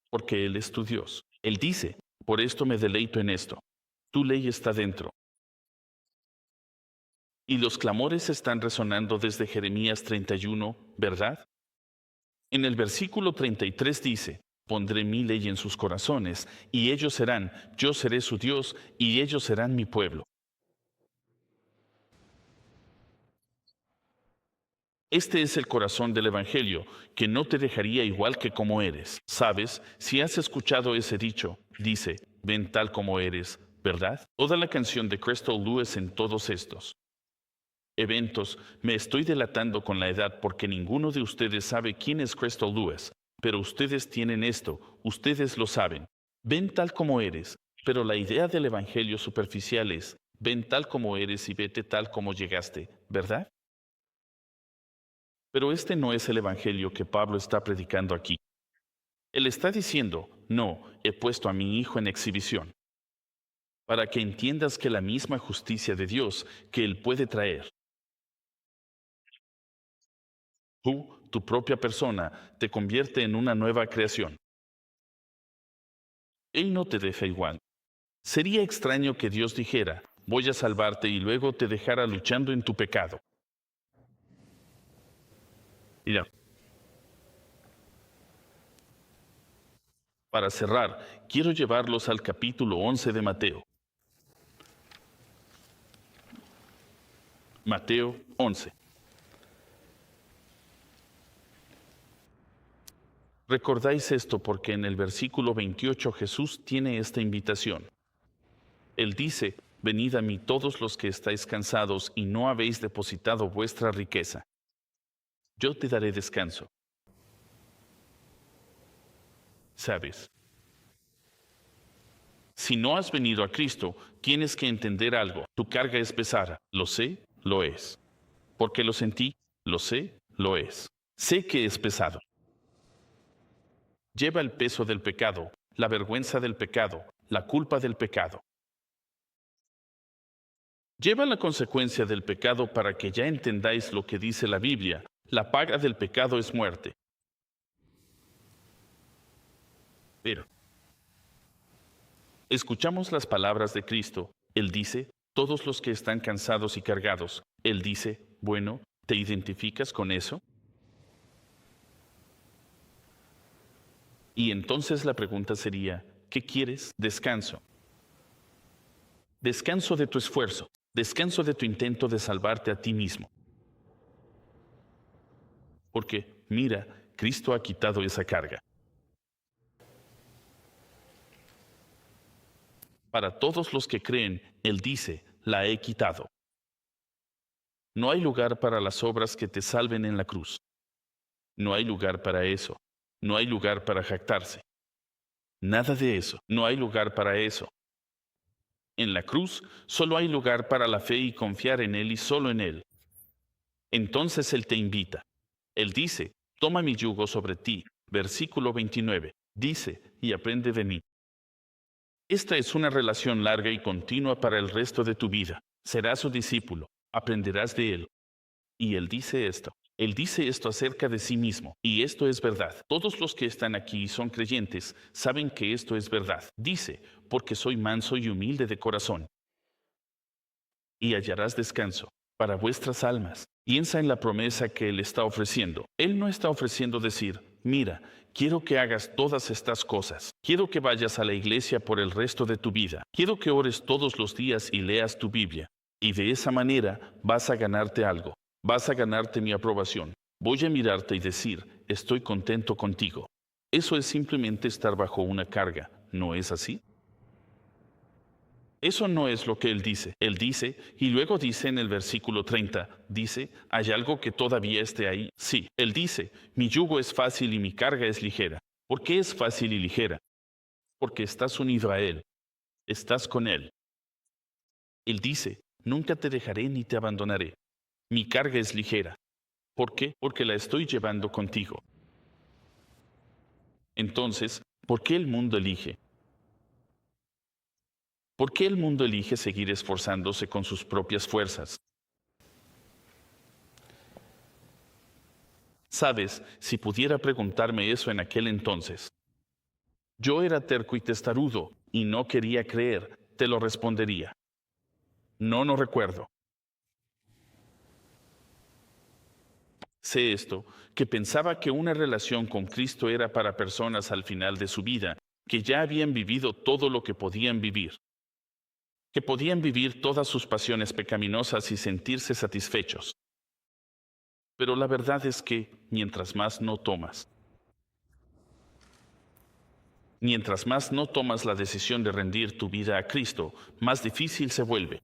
porque Él es tu Dios. Él dice, por esto me deleito en esto. Tu ley está dentro. Y los clamores están resonando desde Jeremías 31, ¿verdad? En el versículo 33 dice, pondré mi ley en sus corazones, y ellos serán, yo seré su Dios, y ellos serán mi pueblo. Este es el corazón del Evangelio, que no te dejaría igual que como eres. Sabes, si has escuchado ese dicho, dice, ven tal como eres, ¿verdad? Toda la canción de Crystal Lewis en todos estos eventos, me estoy delatando con la edad porque ninguno de ustedes sabe quién es Crystal Lewis, pero ustedes tienen esto, ustedes lo saben. Ven tal como eres, pero la idea del Evangelio superficial es, ven tal como eres y vete tal como llegaste, ¿verdad? Pero este no es el Evangelio que Pablo está predicando aquí. Él está diciendo, no, he puesto a mi hijo en exhibición. para que entiendas que la misma justicia de Dios que Él puede traer, tú, tu propia persona, te convierte en una nueva creación. Él no te deja igual. Sería extraño que Dios dijera, voy a salvarte y luego te dejara luchando en tu pecado. Mira, para cerrar, quiero llevarlos al capítulo 11 de Mateo. Mateo 11. Recordáis esto porque en el versículo 28 Jesús tiene esta invitación. Él dice, venid a mí todos los que estáis cansados y no habéis depositado vuestra riqueza. Yo te daré descanso. ¿Sabes? Si no has venido a Cristo, tienes que entender algo. Tu carga es pesada. Lo sé, lo es. Porque lo sentí, lo sé, lo es. Sé que es pesado. Lleva el peso del pecado, la vergüenza del pecado, la culpa del pecado. Lleva la consecuencia del pecado para que ya entendáis lo que dice la Biblia. La paga del pecado es muerte. Pero escuchamos las palabras de Cristo. Él dice, todos los que están cansados y cargados. Él dice, bueno, ¿te identificas con eso? Y entonces la pregunta sería, ¿qué quieres? Descanso. Descanso de tu esfuerzo. Descanso de tu intento de salvarte a ti mismo. Porque, mira, Cristo ha quitado esa carga. Para todos los que creen, Él dice, la he quitado. No hay lugar para las obras que te salven en la cruz. No hay lugar para eso. No hay lugar para jactarse. Nada de eso. No hay lugar para eso. En la cruz solo hay lugar para la fe y confiar en Él y solo en Él. Entonces Él te invita. Él dice, toma mi yugo sobre ti. Versículo 29. Dice, y aprende de mí. Esta es una relación larga y continua para el resto de tu vida. Serás su discípulo. Aprenderás de Él. Y Él dice esto. Él dice esto acerca de sí mismo, y esto es verdad. Todos los que están aquí y son creyentes saben que esto es verdad. Dice, porque soy manso y humilde de corazón. Y hallarás descanso para vuestras almas. Piensa en la promesa que Él está ofreciendo. Él no está ofreciendo decir, mira, quiero que hagas todas estas cosas. Quiero que vayas a la iglesia por el resto de tu vida. Quiero que ores todos los días y leas tu Biblia. Y de esa manera vas a ganarte algo. Vas a ganarte mi aprobación. Voy a mirarte y decir, estoy contento contigo. Eso es simplemente estar bajo una carga, ¿no es así? Eso no es lo que Él dice. Él dice, y luego dice en el versículo 30, dice, ¿hay algo que todavía esté ahí? Sí, Él dice, mi yugo es fácil y mi carga es ligera. ¿Por qué es fácil y ligera? Porque estás unido a Él, estás con Él. Él dice, nunca te dejaré ni te abandonaré. Mi carga es ligera. ¿Por qué? Porque la estoy llevando contigo. Entonces, ¿por qué el mundo elige? ¿Por qué el mundo elige seguir esforzándose con sus propias fuerzas? Sabes, si pudiera preguntarme eso en aquel entonces, yo era terco y testarudo y no quería creer, te lo respondería. No recuerdo. Sé esto, que pensaba que una relación con Cristo era para personas al final de su vida, que ya habían vivido todo lo que podían vivir, que podían vivir todas sus pasiones pecaminosas y sentirse satisfechos. Pero la verdad es que mientras más no tomas la decisión de rendir tu vida a Cristo, más difícil se vuelve.